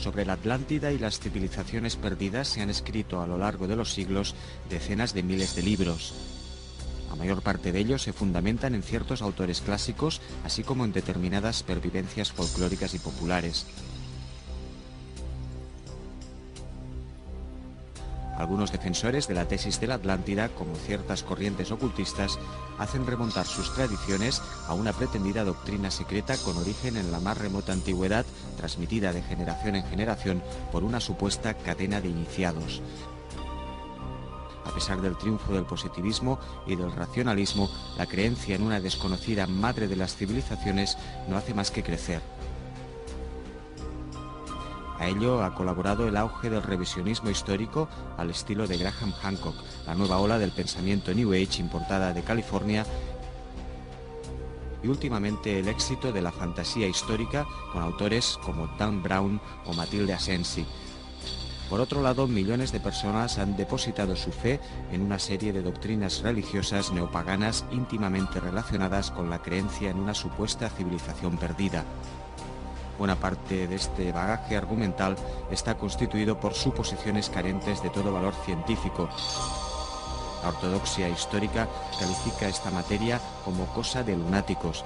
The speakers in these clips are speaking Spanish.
Sobre la Atlántida y las civilizaciones perdidas se han escrito a lo largo de los siglos decenas de miles de libros. La mayor parte de ellos se fundamentan en ciertos autores clásicos, así como en determinadas pervivencias folclóricas y populares. Algunos defensores de la tesis de la Atlántida, como ciertas corrientes ocultistas, hacen remontar sus tradiciones a una pretendida doctrina secreta con origen en la más remota antigüedad, transmitida de generación en generación por una supuesta cadena de iniciados. A pesar del triunfo del positivismo y del racionalismo, la creencia en una desconocida madre de las civilizaciones no hace más que crecer. A ello ha colaborado el auge del revisionismo histórico al estilo de Graham Hancock, la nueva ola del pensamiento New Age importada de California, y últimamente el éxito de la fantasía histórica con autores como Dan Brown o Matilde Asensi. Por otro lado, millones de personas han depositado su fe en una serie de doctrinas religiosas neopaganas íntimamente relacionadas con la creencia en una supuesta civilización perdida. Buena parte de este bagaje argumental está constituido por suposiciones carentes de todo valor científico. La ortodoxia histórica califica esta materia como cosa de lunáticos,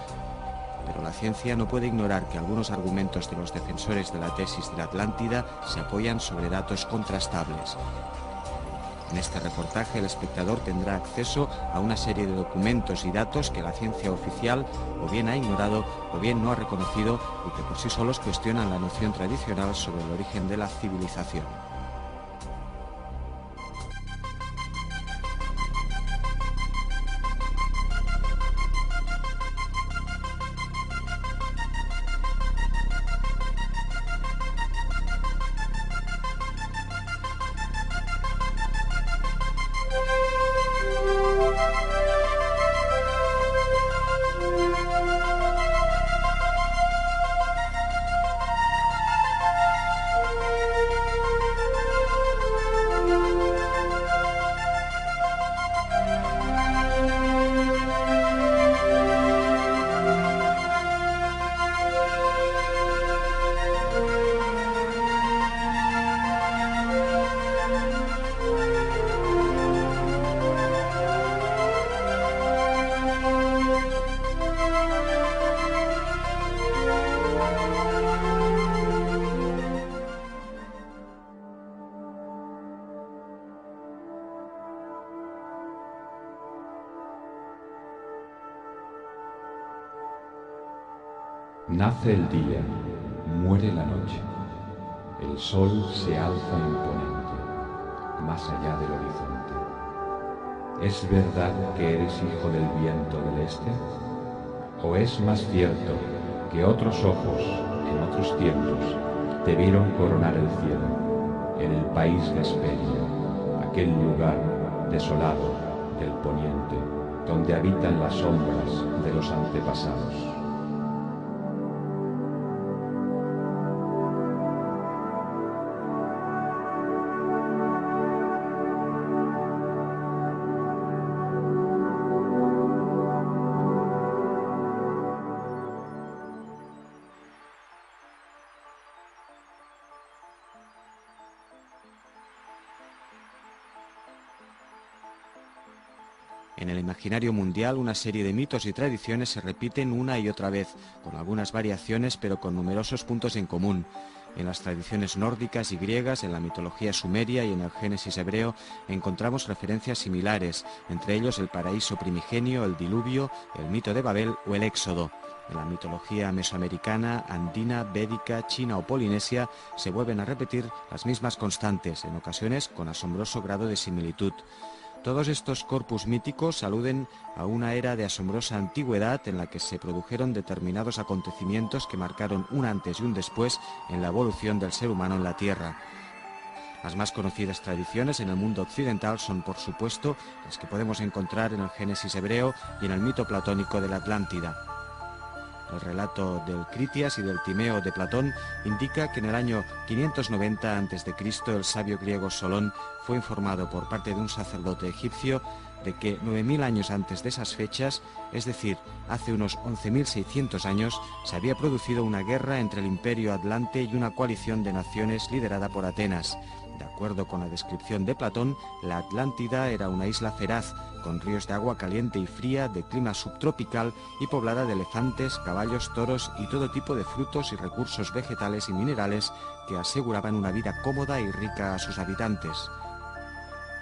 pero la ciencia no puede ignorar que algunos argumentos de los defensores de la tesis de la Atlántida se apoyan sobre datos contrastables. En este reportaje el espectador tendrá acceso a una serie de documentos y datos que la ciencia oficial o bien ha ignorado o bien no ha reconocido y que por sí solos cuestionan la noción tradicional sobre el origen de la civilización. Nace el día, muere la noche, el sol se alza imponente, más allá del horizonte. ¿Es verdad que eres hijo del viento del este? ¿O es más cierto que otros ojos, en otros tiempos, te vieron coronar el cielo, en el país de Hesperia, aquel lugar desolado del poniente, donde habitan las sombras de los antepasados? En el imaginario mundial, una serie de mitos y tradiciones se repiten una y otra vez, con algunas variaciones pero con numerosos puntos en común. En las tradiciones nórdicas y griegas, en la mitología sumeria y en el Génesis hebreo encontramos referencias similares, entre ellos el paraíso primigenio, el diluvio, el mito de Babel o el éxodo. En la mitología mesoamericana, andina, védica, china o polinesia se vuelven a repetir las mismas constantes, en ocasiones con asombroso grado de similitud. Todos estos corpus míticos aluden a una era de asombrosa antigüedad en la que se produjeron determinados acontecimientos que marcaron un antes y un después en la evolución del ser humano en la Tierra. Las más conocidas tradiciones en el mundo occidental son, por supuesto, las que podemos encontrar en el Génesis hebreo y en el mito platónico de la Atlántida. El relato del Critias y del Timeo de Platón indica que en el año 590 a.C. el sabio griego Solón fue informado por parte de un sacerdote egipcio de que 9.000 años antes de esas fechas, es decir, hace unos 11.600 años, se había producido una guerra entre el Imperio Atlante y una coalición de naciones liderada por Atenas. De acuerdo con la descripción de Platón, la Atlántida era una isla feraz, con ríos de agua caliente y fría, de clima subtropical y poblada de elefantes, caballos, toros y todo tipo de frutos y recursos vegetales y minerales que aseguraban una vida cómoda y rica a sus habitantes.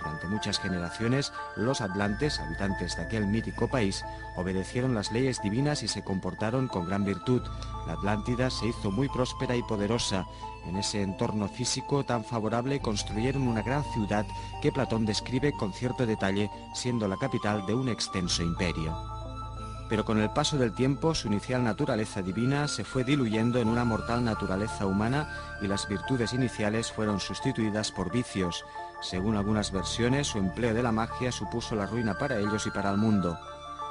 Durante muchas generaciones, los atlantes, habitantes de aquel mítico país, obedecieron las leyes divinas y se comportaron con gran virtud. La Atlántida se hizo muy próspera y poderosa. En ese entorno físico tan favorable construyeron una gran ciudad que Platón describe con cierto detalle, siendo la capital de un extenso imperio. Pero con el paso del tiempo, su inicial naturaleza divina se fue diluyendo en una mortal naturaleza humana y las virtudes iniciales fueron sustituidas por vicios. Según algunas versiones, su empleo de la magia supuso la ruina para ellos y para el mundo.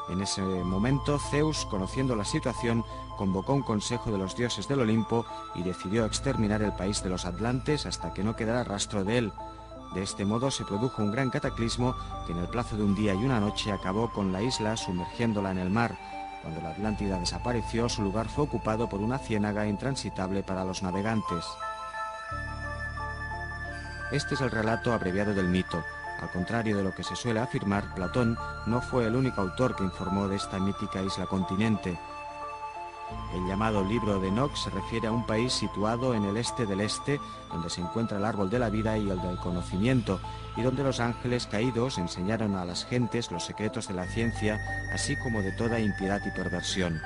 En ese momento, Zeus, conociendo la situación, convocó un consejo de los dioses del Olimpo y decidió exterminar el país de los atlantes hasta que no quedara rastro de él. De este modo se produjo un gran cataclismo que en el plazo de un día y una noche acabó con la isla sumergiéndola en el mar. Cuando la Atlántida desapareció, su lugar fue ocupado por una ciénaga intransitable para los navegantes. Este es el relato abreviado del mito. Al contrario de lo que se suele afirmar, Platón no fue el único autor que informó de esta mítica isla-continente. El llamado Libro de Enoc se refiere a un país situado en el este del este, donde se encuentra el árbol de la vida y el del conocimiento, y donde los ángeles caídos enseñaron a las gentes los secretos de la ciencia, así como de toda impiedad y perversión.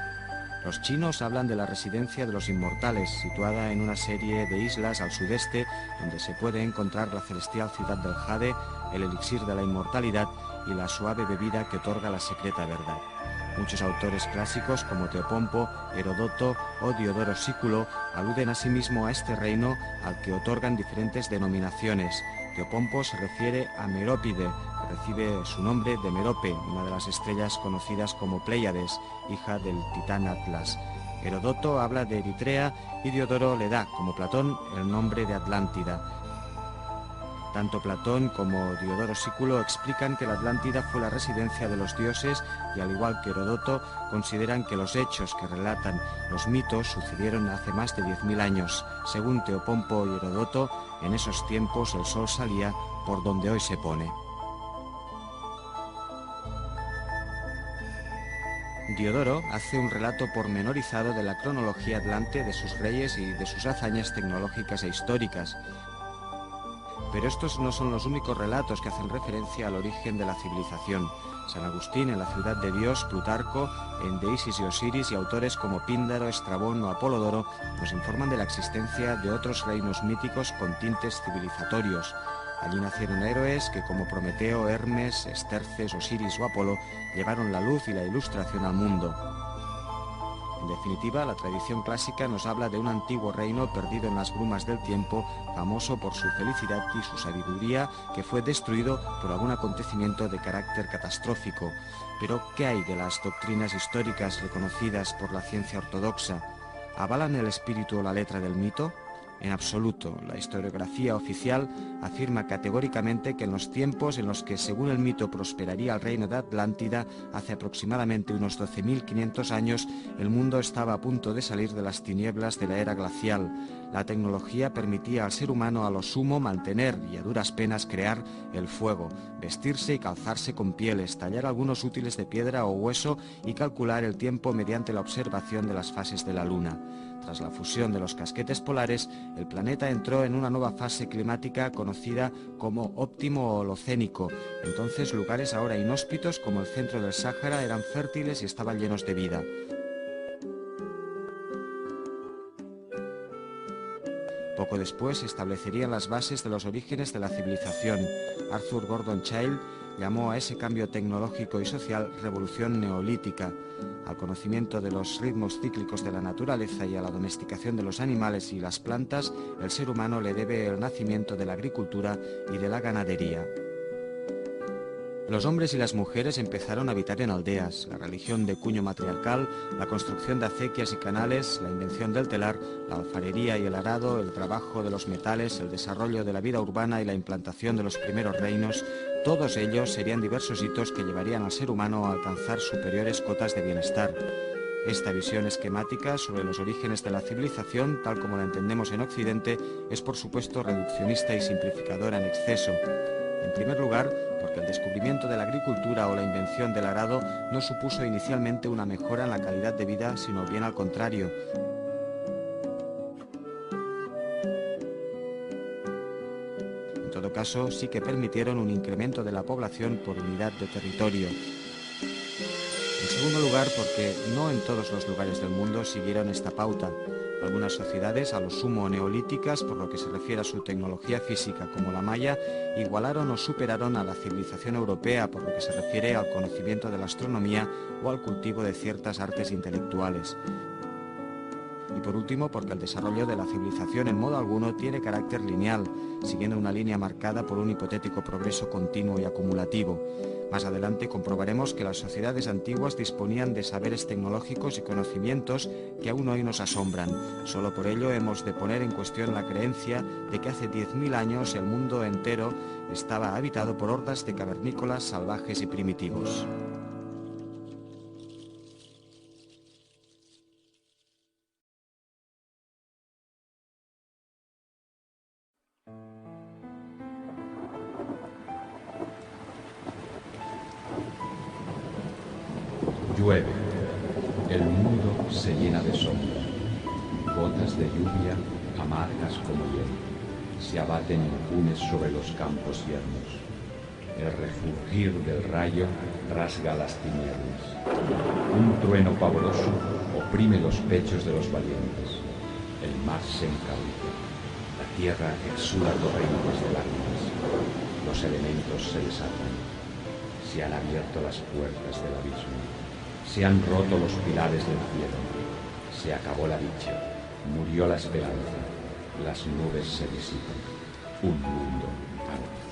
Los chinos hablan de la residencia de los inmortales, situada en una serie de islas al sudeste, donde se puede encontrar la celestial ciudad del Jade, el elixir de la inmortalidad y la suave bebida que otorga la secreta verdad. Muchos autores clásicos como Teopompo, Herodoto o Diodoro Sículo aluden asimismo a este reino al que otorgan diferentes denominaciones. Teopompo se refiere a Merópide, que recibe su nombre de Merope, una de las estrellas conocidas como Pléyades, hija del titán Atlas. Herodoto habla de Eritrea y Diodoro le da, como Platón, el nombre de Atlántida. Tanto Platón como Diodoro Sículo explican que la Atlántida fue la residencia de los dioses y, al igual que Herodoto, consideran que los hechos que relatan los mitos sucedieron hace más de 10.000 años. Según Teopompo y Herodoto, en esos tiempos el sol salía por donde hoy se pone. Diodoro hace un relato pormenorizado de la cronología atlante, de sus reyes y de sus hazañas tecnológicas e históricas. Pero estos no son los únicos relatos que hacen referencia al origen de la civilización. San Agustín en la ciudad de Dios, Plutarco en De Isis y Osiris y autores como Píndaro, Estrabón o Apolodoro nos informan de la existencia de otros reinos míticos con tintes civilizatorios. Allí nacieron héroes que, como Prometeo, Hermes, Esterces, Osiris o Apolo, llevaron la luz y la ilustración al mundo. En definitiva, la tradición clásica nos habla de un antiguo reino perdido en las brumas del tiempo, famoso por su felicidad y su sabiduría, que fue destruido por algún acontecimiento de carácter catastrófico. Pero, ¿qué hay de las doctrinas históricas reconocidas por la ciencia ortodoxa? ¿Avalan el espíritu o la letra del mito? En absoluto. La historiografía oficial afirma categóricamente que en los tiempos en los que, según el mito, prosperaría el reino de Atlántida, hace aproximadamente unos 12.500 años, el mundo estaba a punto de salir de las tinieblas de la era glacial. La tecnología permitía al ser humano a lo sumo mantener y a duras penas crear el fuego, vestirse y calzarse con pieles, tallar algunos útiles de piedra o hueso y calcular el tiempo mediante la observación de las fases de la luna. Tras la fusión de los casquetes polares, el planeta entró en una nueva fase climática conocida como óptimo holocénico. Entonces, lugares ahora inhóspitos como el centro del Sáhara eran fértiles y estaban llenos de vida. Poco después se establecerían las bases de los orígenes de la civilización. Arthur Gordon Childe llamó a ese cambio tecnológico y social revolución neolítica. Al conocimiento de los ritmos cíclicos de la naturaleza y a la domesticación de los animales y las plantas, el ser humano le debe el nacimiento de la agricultura y de la ganadería. Los hombres y las mujeres empezaron a habitar en aldeas. La religión de cuño matriarcal, la construcción de acequias y canales, la invención del telar, la alfarería y el arado, el trabajo de los metales, el desarrollo de la vida urbana y la implantación de los primeros reinos, todos ellos serían diversos hitos que llevarían al ser humano a alcanzar superiores cotas de bienestar. Esta visión esquemática sobre los orígenes de la civilización, tal como la entendemos en Occidente, es por supuesto reduccionista y simplificadora en exceso. En primer lugar, porque el descubrimiento de la agricultura o la invención del arado no supuso inicialmente una mejora en la calidad de vida, sino bien al contrario. En todo caso, sí que permitieron un incremento de la población por unidad de territorio. En segundo lugar, porque no en todos los lugares del mundo siguieron esta pauta. Algunas sociedades, a lo sumo neolíticas, por lo que se refiere a su tecnología física, como la maya, igualaron o superaron a la civilización europea, por lo que se refiere al conocimiento de la astronomía o al cultivo de ciertas artes intelectuales. Y por último, porque el desarrollo de la civilización en modo alguno tiene carácter lineal, siguiendo una línea marcada por un hipotético progreso continuo y acumulativo. Más adelante comprobaremos que las sociedades antiguas disponían de saberes tecnológicos y conocimientos que aún hoy nos asombran. Solo por ello hemos de poner en cuestión la creencia de que hace 10.000 años el mundo entero estaba habitado por hordas de cavernícolas salvajes y primitivos. Llueve, el mundo se llena de sombra, gotas de lluvia amargas como hielo, se abaten impunes sobre los campos yermos. El refulgir del rayo rasga las tinieblas. Un trueno pavoroso oprime los pechos de los valientes. El mar se encauce, la tierra exuda torrentes de lágrimas. Los elementos se desatan, se han abierto las puertas del abismo. Se han roto los pilares del cielo, se acabó la dicha, murió la esperanza, las nubes se disipan, un mundo agoniza.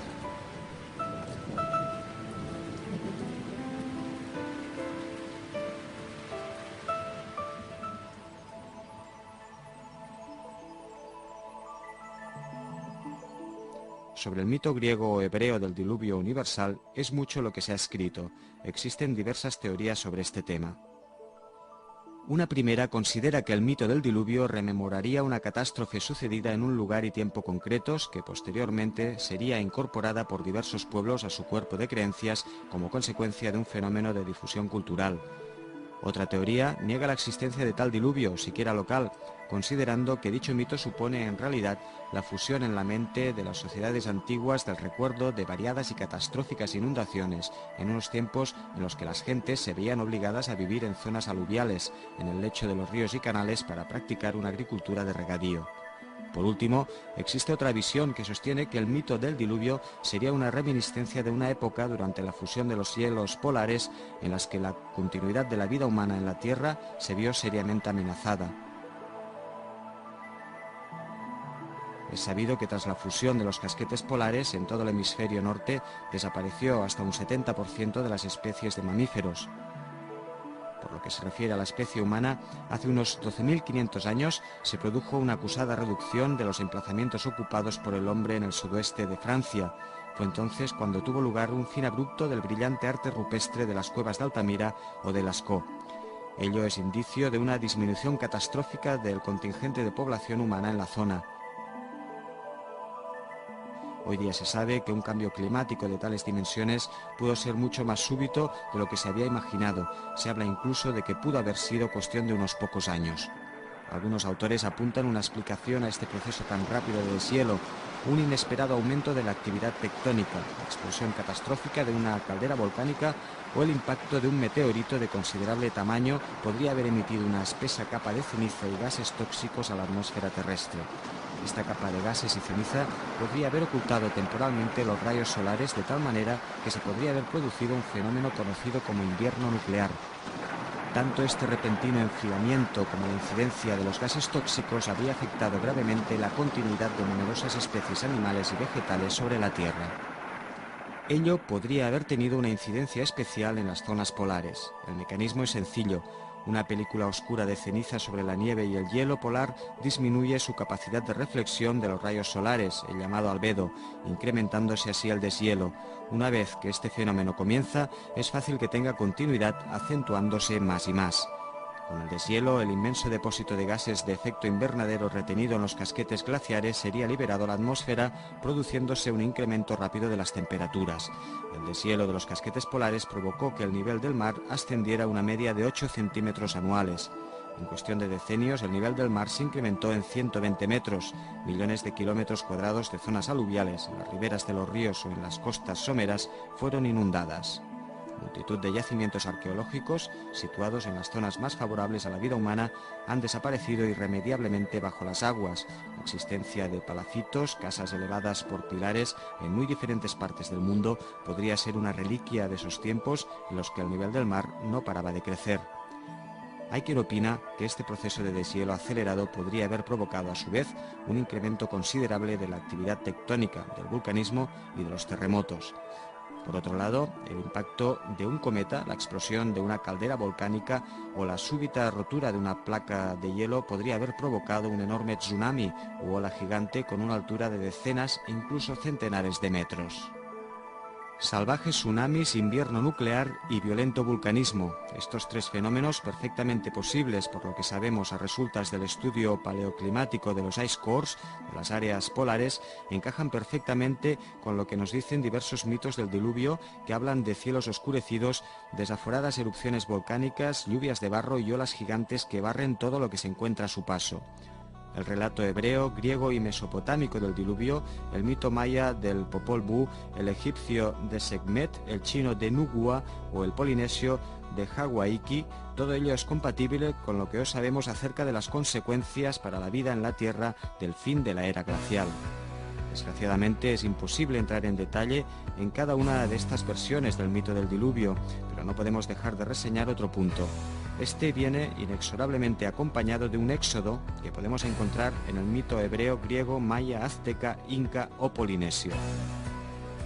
Sobre el mito griego o hebreo del diluvio universal es mucho lo que se ha escrito. Existen diversas teorías sobre este tema. Una primera considera que el mito del diluvio rememoraría una catástrofe sucedida en un lugar y tiempo concretos que posteriormente sería incorporada por diversos pueblos a su cuerpo de creencias como consecuencia de un fenómeno de difusión cultural. Otra teoría niega la existencia de tal diluvio, siquiera local, considerando que dicho mito supone en realidad la fusión en la mente de las sociedades antiguas del recuerdo de variadas y catastróficas inundaciones en unos tiempos en los que las gentes se veían obligadas a vivir en zonas aluviales, en el lecho de los ríos y canales para practicar una agricultura de regadío. Por último, existe otra visión que sostiene que el mito del diluvio sería una reminiscencia de una época durante la fusión de los hielos polares en las que la continuidad de la vida humana en la Tierra se vio seriamente amenazada. Es sabido que tras la fusión de los casquetes polares en todo el hemisferio norte desapareció hasta un 70% de las especies de mamíferos. Por lo que se refiere a la especie humana, hace unos 12.500 años se produjo una acusada reducción de los emplazamientos ocupados por el hombre en el sudoeste de Francia. Fue entonces cuando tuvo lugar un fin abrupto del brillante arte rupestre de las cuevas de Altamira o de Lascaux. Ello es indicio de una disminución catastrófica del contingente de población humana en la zona. Hoy día se sabe que un cambio climático de tales dimensiones pudo ser mucho más súbito de lo que se había imaginado. Se habla incluso de que pudo haber sido cuestión de unos pocos años. Algunos autores apuntan una explicación a este proceso tan rápido de deshielo, un inesperado aumento de la actividad tectónica, la explosión catastrófica de una caldera volcánica o el impacto de un meteorito de considerable tamaño podría haber emitido una espesa capa de ceniza y gases tóxicos a la atmósfera terrestre. Esta capa de gases y ceniza podría haber ocultado temporalmente los rayos solares de tal manera que se podría haber producido un fenómeno conocido como invierno nuclear. Tanto este repentino enfriamiento como la incidencia de los gases tóxicos habría afectado gravemente la continuidad de numerosas especies animales y vegetales sobre la Tierra. Ello podría haber tenido una incidencia especial en las zonas polares. El mecanismo es sencillo. Una película oscura de ceniza sobre la nieve y el hielo polar disminuye su capacidad de reflexión de los rayos solares, el llamado albedo, incrementándose así el deshielo. Una vez que este fenómeno comienza, es fácil que tenga continuidad, acentuándose más y más. Con el deshielo, el inmenso depósito de gases de efecto invernadero retenido en los casquetes glaciares sería liberado a la atmósfera, produciéndose un incremento rápido de las temperaturas. El deshielo de los casquetes polares provocó que el nivel del mar ascendiera a una media de 8 centímetros anuales. En cuestión de decenios, el nivel del mar se incrementó en 120 metros, millones de kilómetros cuadrados de zonas aluviales, en las riberas de los ríos o en las costas someras fueron inundadas. Multitud de yacimientos arqueológicos, situados en las zonas más favorables a la vida humana, han desaparecido irremediablemente bajo las aguas. La existencia de palacitos, casas elevadas por pilares en muy diferentes partes del mundo, podría ser una reliquia de esos tiempos en los que el nivel del mar no paraba de crecer. Hay quien opina que este proceso de deshielo acelerado podría haber provocado a su vez un incremento considerable de la actividad tectónica, del vulcanismo y de los terremotos. Por otro lado, el impacto de un cometa, la explosión de una caldera volcánica o la súbita rotura de una placa de hielo podría haber provocado un enorme tsunami u ola gigante con una altura de decenas e incluso centenares de metros. Salvajes tsunamis, invierno nuclear y violento vulcanismo. Estos tres fenómenos, perfectamente posibles por lo que sabemos a resultas del estudio paleoclimático de los ice cores, de las áreas polares, encajan perfectamente con lo que nos dicen diversos mitos del diluvio que hablan de cielos oscurecidos, desaforadas erupciones volcánicas, lluvias de barro y olas gigantes que barren todo lo que se encuentra a su paso. El relato hebreo, griego y mesopotámico del diluvio, el mito maya del Popol Vuh, el egipcio de Sekhmet, el chino de Nugua o el polinesio de Hawaiki, todo ello es compatible con lo que hoy sabemos acerca de las consecuencias para la vida en la Tierra del fin de la era glacial. Desgraciadamente es imposible entrar en detalle en cada una de estas versiones del mito del diluvio, pero no podemos dejar de reseñar otro punto. Este viene inexorablemente acompañado de un éxodo que podemos encontrar en el mito hebreo, griego, maya, azteca, inca o polinesio.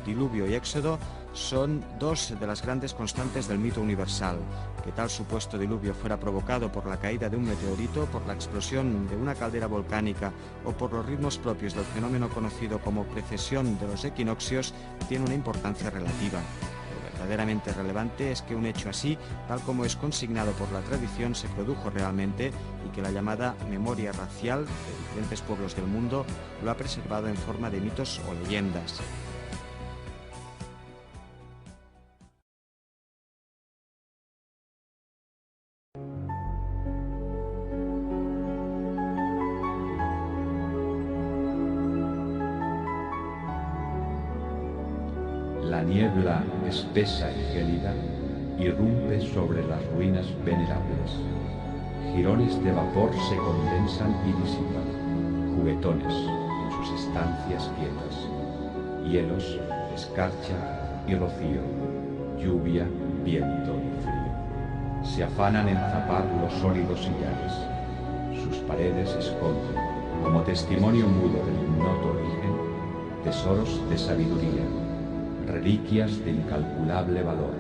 Diluvio y éxodo son dos de las grandes constantes del mito universal. Que tal supuesto diluvio fuera provocado por la caída de un meteorito, por la explosión de una caldera volcánica o por los ritmos propios del fenómeno conocido como precesión de los equinoccios, tiene una importancia relativa. Lo verdaderamente relevante es que un hecho así, tal como es consignado por la tradición, se produjo realmente y que la llamada memoria racial de diferentes pueblos del mundo lo ha preservado en forma de mitos o leyendas. La niebla espesa y gélida irrumpe sobre las ruinas venerables. Jirones de vapor se condensan y disipan, juguetones en sus estancias quietas. Hielos, escarcha y rocío, lluvia, viento y frío. Se afanan en zapar los sólidos sillares. Sus paredes esconden, como testimonio mudo del ignoto origen, tesoros de sabiduría, reliquias de incalculable valor.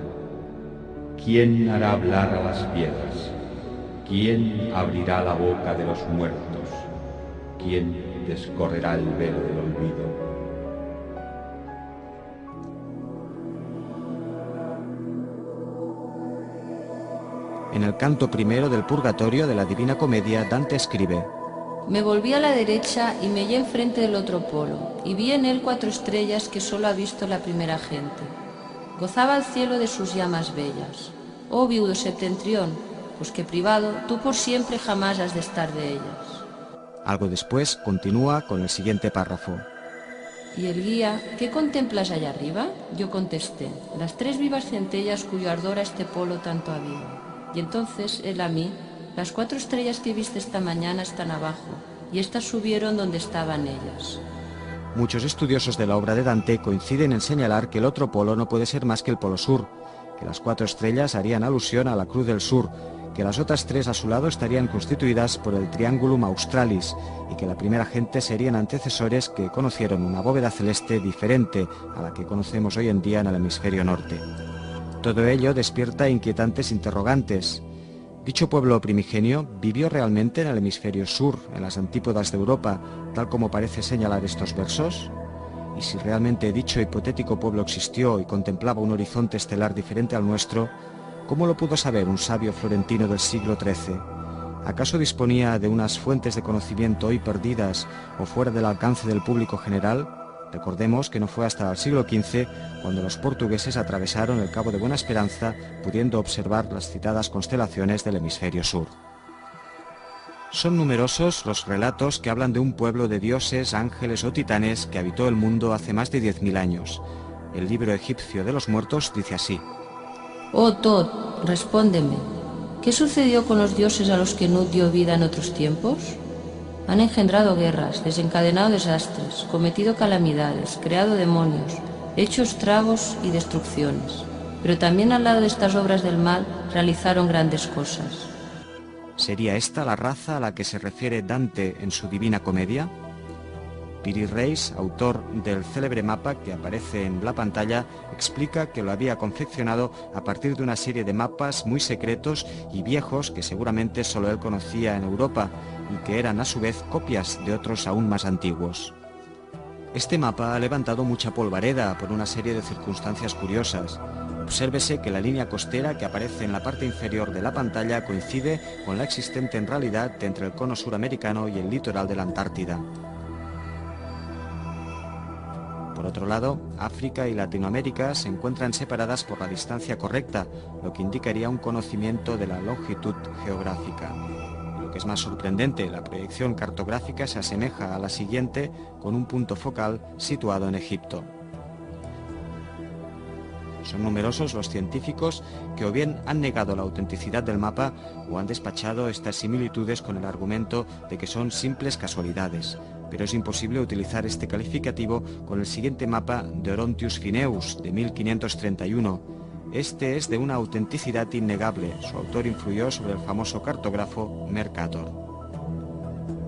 ¿Quién hará hablar a las piedras? ¿Quién abrirá la boca de los muertos? ¿Quién descorrerá el velo del olvido? En el canto primero del Purgatorio de la Divina Comedia, Dante escribe: Me volví a la derecha y me hallé enfrente del otro polo, y vi en él 4 estrellas que solo ha visto la primera gente. Gozaba el cielo de sus llamas bellas. Oh viudo septentrión, pues que privado, tú por siempre jamás has de estar de ellas. Algo después continúa con el siguiente párrafo. Y el guía, ¿qué contemplas allá arriba? Yo contesté, las 3 vivas centellas cuyo ardor a este polo tanto aviva. Y entonces él a mí, las 4 estrellas que viste esta mañana están abajo, y estas subieron donde estaban ellas. Muchos estudiosos de la obra de Dante coinciden en señalar que el otro polo no puede ser más que el polo sur, que las 4 estrellas harían alusión a la Cruz del Sur, que las otras 3 a su lado estarían constituidas por el Triangulum Australis y que la primera gente serían antecesores que conocieron una bóveda celeste diferente a la que conocemos hoy en día en el hemisferio norte. Todo ello despierta inquietantes interrogantes. ¿Dicho pueblo primigenio vivió realmente en el hemisferio sur, en las antípodas de Europa, tal como parece señalar estos versos? Y si realmente dicho hipotético pueblo existió y contemplaba un horizonte estelar diferente al nuestro, ¿cómo lo pudo saber un sabio florentino del siglo XIII? ¿Acaso disponía de unas fuentes de conocimiento hoy perdidas o fuera del alcance del público general? Recordemos que no fue hasta el siglo XV cuando los portugueses atravesaron el Cabo de Buena Esperanza, pudiendo observar las citadas constelaciones del hemisferio sur. Son numerosos los relatos que hablan de un pueblo de dioses, ángeles o titanes que habitó el mundo hace más de 10.000 años. El libro egipcio de los muertos dice así: Oh Tot, respóndeme, ¿qué sucedió con los dioses a los que Nut dio vida en otros tiempos? Han engendrado guerras, desencadenado desastres, cometido calamidades, creado demonios, hecho estragos y destrucciones. Pero también al lado de estas obras del mal realizaron grandes cosas. ¿Sería esta la raza a la que se refiere Dante en su Divina Comedia? Piri Reis, autor del célebre mapa que aparece en la pantalla, explica que lo había confeccionado a partir de una serie de mapas muy secretos y viejos que seguramente solo él conocía en Europa y que eran a su vez copias de otros aún más antiguos. Este mapa ha levantado mucha polvareda por una serie de circunstancias curiosas. Obsérvese que la línea costera que aparece en la parte inferior de la pantalla coincide con la existente en realidad entre el cono suramericano y el litoral de la Antártida. Por otro lado, África y Latinoamérica se encuentran separadas por la distancia correcta, lo que indicaría un conocimiento de la longitud geográfica. Lo que es más sorprendente, la proyección cartográfica se asemeja a la siguiente, con un punto focal situado en Egipto. Son numerosos los científicos que o bien han negado la autenticidad del mapa o han despachado estas similitudes con el argumento de que son simples casualidades. Pero es imposible utilizar este calificativo con el siguiente mapa de Orontius Phineus de 1531. Este es de una autenticidad innegable. Su autor influyó sobre el famoso cartógrafo Mercator.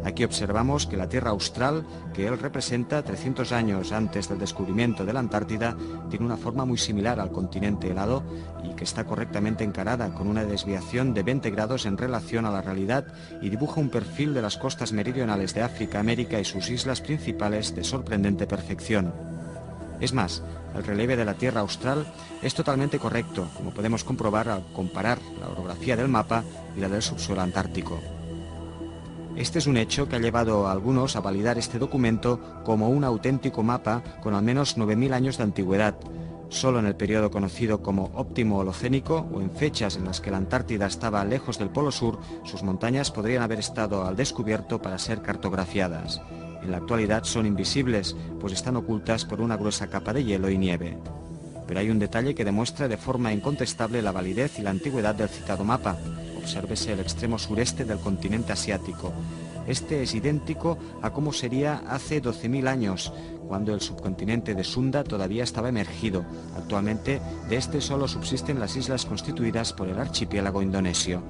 Aquí observamos que la Tierra austral, que él representa 300 años antes del descubrimiento de la Antártida, tiene una forma muy similar al continente helado y que está correctamente encarada, con una desviación de 20 grados en relación a la realidad, y dibuja un perfil de las costas meridionales de África, América y sus islas principales de sorprendente perfección. Es más, el relieve de la Tierra austral es totalmente correcto, como podemos comprobar al comparar la orografía del mapa y la del subsuelo antártico. Este es un hecho que ha llevado a algunos a validar este documento como un auténtico mapa con al menos 9.000 años de antigüedad. Solo en el periodo conocido como óptimo holocénico o en fechas en las que la Antártida estaba lejos del Polo Sur, sus montañas podrían haber estado al descubierto para ser cartografiadas. En la actualidad son invisibles, pues están ocultas por una gruesa capa de hielo y nieve. Pero hay un detalle que demuestra de forma incontestable la validez y la antigüedad del citado mapa. Obsérvese el extremo sureste del continente asiático. Este es idéntico a cómo sería hace 12.000 años, cuando el subcontinente de Sunda todavía estaba emergido. Actualmente, de este solo subsisten las islas constituidas por el archipiélago indonesio.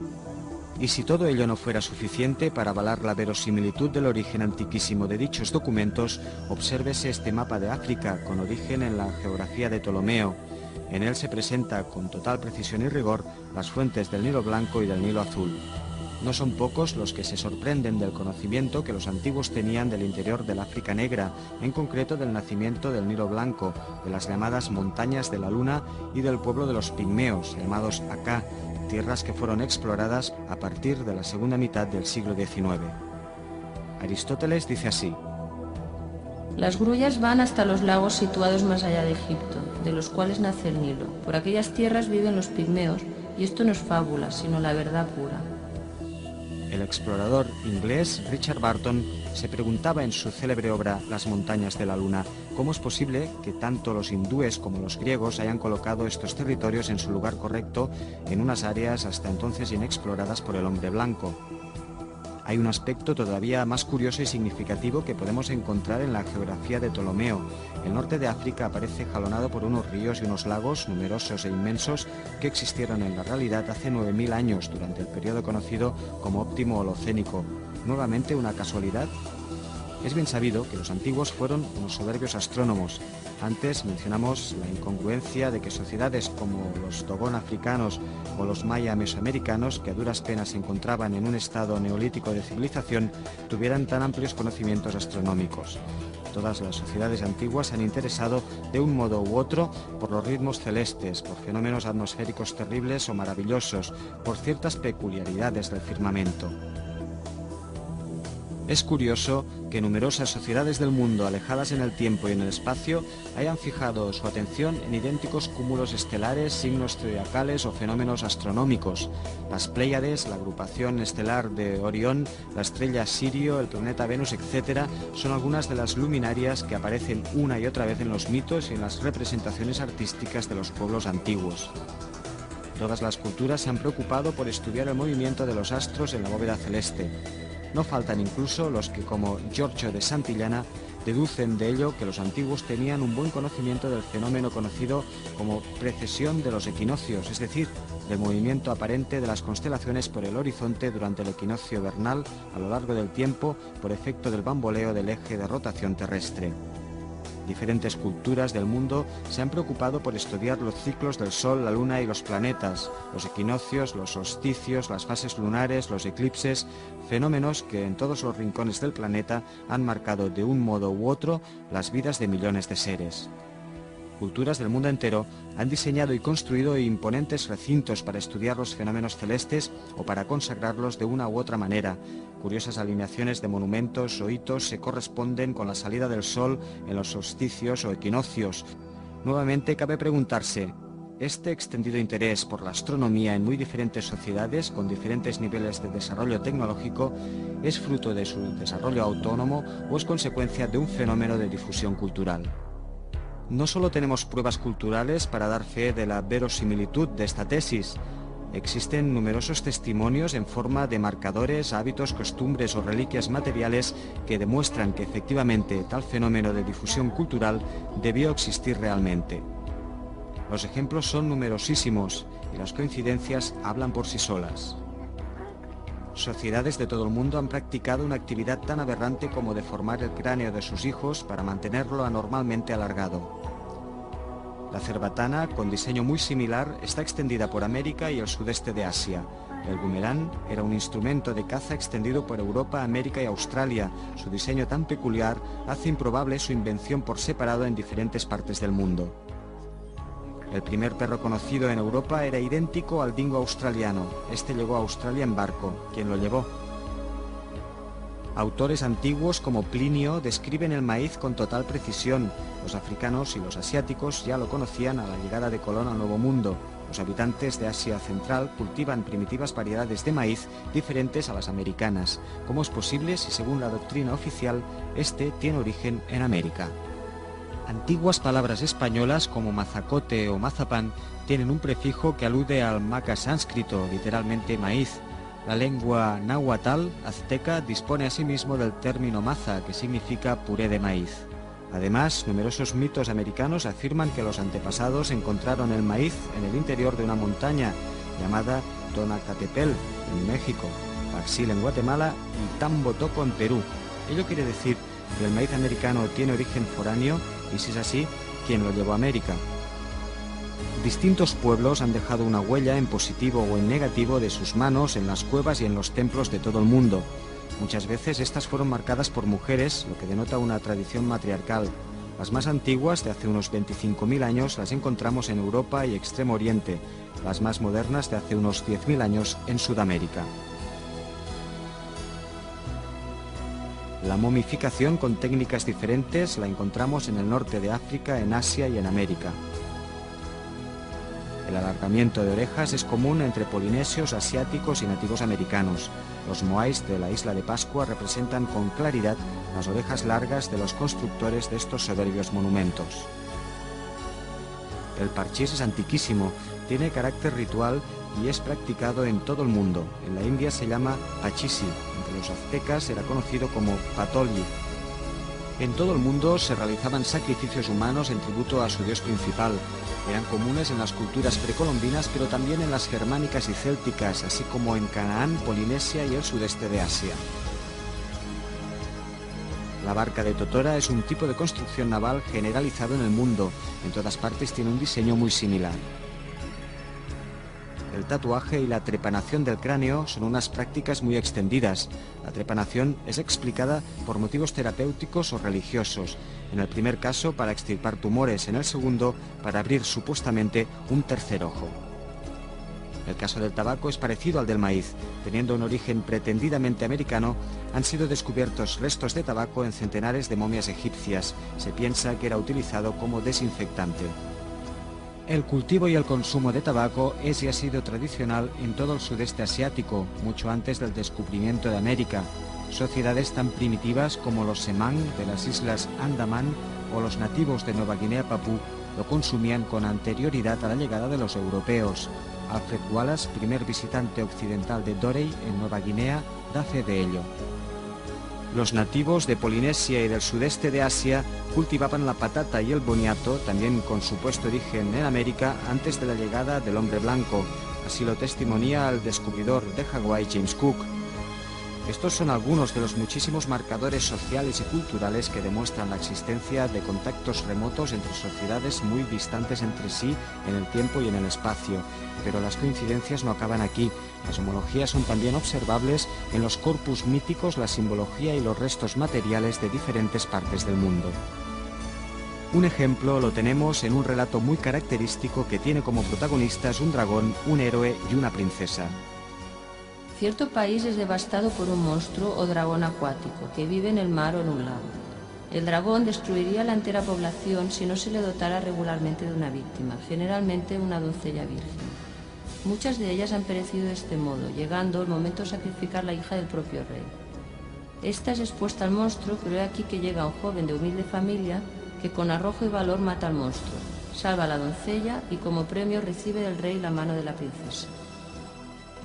Y si todo ello no fuera suficiente para avalar la verosimilitud del origen antiquísimo de dichos documentos, obsérvese este mapa de África, con origen en la geografía de Ptolomeo. En él se presenta con total precisión y rigor las fuentes del Nilo Blanco y del Nilo Azul. No son pocos los que se sorprenden del conocimiento que los antiguos tenían del interior del África Negra, en concreto del nacimiento del Nilo Blanco, de las llamadas Montañas de la Luna y del pueblo de los Pigmeos, llamados Acá, tierras que fueron exploradas a partir de la segunda mitad del siglo XIX. Aristóteles dice así: Las grullas van hasta los lagos situados más allá de Egipto, de los cuales nace el Nilo. Por aquellas tierras viven los pigmeos, y esto no es fábula, sino la verdad pura. El explorador inglés Richard Burton se preguntaba en su célebre obra Las montañas de la luna, ¿cómo es posible que tanto los hindúes como los griegos hayan colocado estos territorios en su lugar correcto en unas áreas hasta entonces inexploradas por el hombre blanco? Hay un aspecto todavía más curioso y significativo que podemos encontrar en la geografía de Ptolomeo. El norte de África aparece jalonado por unos ríos y unos lagos numerosos e inmensos que existieron en la realidad hace 9000 años, durante el periodo conocido como Óptimo Holocénico. ¿Nuevamente una casualidad? Es bien sabido que los antiguos fueron unos soberbios astrónomos. Antes mencionamos la incongruencia de que sociedades como los Dogon africanos o los maya mesoamericanos, que a duras penas se encontraban en un estado neolítico de civilización, tuvieran tan amplios conocimientos astronómicos. Todas las sociedades antiguas se han interesado de un modo u otro por los ritmos celestes, por fenómenos atmosféricos terribles o maravillosos, por ciertas peculiaridades del firmamento. Es curioso que numerosas sociedades del mundo alejadas en el tiempo y en el espacio hayan fijado su atención en idénticos cúmulos estelares, signos zodiacales o fenómenos astronómicos. Las Pléyades, la agrupación estelar de Orión, la estrella Sirio, el planeta Venus, etc., son algunas de las luminarias que aparecen una y otra vez en los mitos y en las representaciones artísticas de los pueblos antiguos. Todas las culturas se han preocupado por estudiar el movimiento de los astros en la bóveda celeste. No faltan incluso los que, como Giorgio de Santillana, deducen de ello que los antiguos tenían un buen conocimiento del fenómeno conocido como precesión de los equinoccios, es decir, del movimiento aparente de las constelaciones por el horizonte durante el equinoccio vernal a lo largo del tiempo por efecto del bamboleo del eje de rotación terrestre. Diferentes culturas del mundo se han preocupado por estudiar los ciclos del Sol, la Luna y los planetas, los equinoccios, los solsticios, las fases lunares, los eclipses, fenómenos que en todos los rincones del planeta han marcado de un modo u otro las vidas de millones de seres. Culturas del mundo entero han diseñado y construido imponentes recintos para estudiar los fenómenos celestes o para consagrarlos de una u otra manera. Curiosas alineaciones de monumentos o hitos se corresponden con la salida del sol en los solsticios o equinoccios. Nuevamente cabe preguntarse, ¿este extendido interés por la astronomía en muy diferentes sociedades con diferentes niveles de desarrollo tecnológico es fruto de su desarrollo autónomo o es consecuencia de un fenómeno de difusión cultural? No solo tenemos pruebas culturales para dar fe de la verosimilitud de esta tesis. Existen numerosos testimonios en forma de marcadores, hábitos, costumbres o reliquias materiales que demuestran que efectivamente tal fenómeno de difusión cultural debió existir realmente. Los ejemplos son numerosísimos y las coincidencias hablan por sí solas. Sociedades de todo el mundo han practicado una actividad tan aberrante como deformar el cráneo de sus hijos para mantenerlo anormalmente alargado. La cerbatana, con diseño muy similar, está extendida por América y el sudeste de Asia. El boomerang era un instrumento de caza extendido por Europa, América y Australia. Su diseño tan peculiar hace improbable su invención por separado en diferentes partes del mundo. El primer perro conocido en Europa era idéntico al dingo australiano. Este llegó a Australia en barco. ¿Quién lo llevó? Autores antiguos como Plinio describen el maíz con total precisión. Los africanos y los asiáticos ya lo conocían a la llegada de Colón al Nuevo Mundo. Los habitantes de Asia Central cultivan primitivas variedades de maíz diferentes a las americanas. ¿Cómo es posible si, según la doctrina oficial, este tiene origen en América? Antiguas palabras españolas como mazacote o mazapán tienen un prefijo que alude al maca sánscrito, literalmente maíz. La lengua náhuatl azteca dispone asimismo del término maza, que significa puré de maíz. Además, numerosos mitos americanos afirman que los antepasados encontraron el maíz en el interior de una montaña llamada Tonacatepel en México, Paxil en Guatemala y Tambotoco en Perú. Ello quiere decir que el maíz americano tiene origen foráneo y, si es así, ¿quién lo llevó a América? Distintos pueblos han dejado una huella en positivo o en negativo de sus manos en las cuevas y en los templos de todo el mundo. Muchas veces estas fueron marcadas por mujeres, lo que denota una tradición matriarcal. Las más antiguas, de hace unos 25.000 años, las encontramos en Europa y Extremo Oriente. Las más modernas, de hace unos 10.000 años, en Sudamérica. La momificación con técnicas diferentes la encontramos en el norte de África, en Asia y en América. El alargamiento de orejas es común entre polinesios, asiáticos y nativos americanos. Los moais de la isla de Pascua representan con claridad las orejas largas de los constructores de estos soberbios monumentos. El parchís es antiquísimo, Tiene carácter ritual y es practicado en todo el mundo. En la India se llama pachisi, entre los aztecas era conocido como patolli. En todo el mundo se realizaban sacrificios humanos en tributo a su dios principal. Eran comunes en las culturas precolombinas, pero también en las germánicas y célticas, así como en Canaán, Polinesia y el sudeste de Asia. La barca de totora es un tipo de construcción naval generalizado en el mundo. En todas partes tiene un diseño muy similar. El tatuaje y la trepanación del cráneo son unas prácticas muy extendidas. La trepanación es explicada por motivos terapéuticos o religiosos. En el primer caso, para extirpar tumores; en el segundo, para abrir supuestamente un tercer ojo. El caso del tabaco es parecido al del maíz. Teniendo un origen pretendidamente americano, han sido descubiertos restos de tabaco en centenares de momias egipcias. Se piensa que era utilizado como desinfectante. El cultivo y el consumo de tabaco es y ha sido tradicional en todo el sudeste asiático, mucho antes del descubrimiento de América. Sociedades tan primitivas como los Semán de las islas Andamán o los nativos de Nueva Guinea Papú lo consumían con anterioridad a la llegada de los europeos. Alfred Wallace, primer visitante occidental de Dorey en Nueva Guinea, da fe de ello. Los nativos de Polinesia y del sudeste de Asia cultivaban la patata y el boniato, también con supuesto origen en América, antes de la llegada del hombre blanco. Así lo testimonia el descubridor de Hawái, James Cook. Estos son algunos de los muchísimos marcadores sociales y culturales que demuestran la existencia de contactos remotos entre sociedades muy distantes entre sí en el tiempo y en el espacio. Pero las coincidencias no acaban aquí. Las homologías son también observables en los corpus míticos, la simbología y los restos materiales de diferentes partes del mundo. Un ejemplo lo tenemos en un relato muy característico que tiene como protagonistas un dragón, un héroe y una princesa. Cierto país es devastado por un monstruo o dragón acuático que vive en el mar o en un lago. El dragón destruiría la entera población si no se le dotara regularmente de una víctima, generalmente una doncella virgen. Muchas de ellas han perecido de este modo, llegando el momento de sacrificar la hija del propio rey. Esta es expuesta al monstruo, pero he aquí que llega un joven de humilde familia que con arrojo y valor mata al monstruo, salva a la doncella y como premio recibe del rey la mano de la princesa.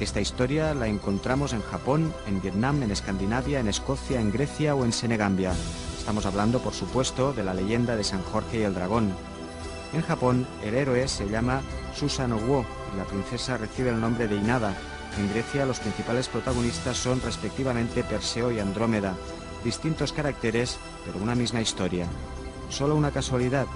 Esta historia la encontramos en Japón, en Vietnam, en Escandinavia, en Escocia, en Grecia o en Senegambia. Estamos hablando, por supuesto, de la leyenda de San Jorge y el dragón. En Japón, el héroe se llama Susanoo y la princesa recibe el nombre de Inada. En Grecia, los principales protagonistas son respectivamente Perseo y Andrómeda. Distintos caracteres, pero una misma historia. ¿Solo una casualidad?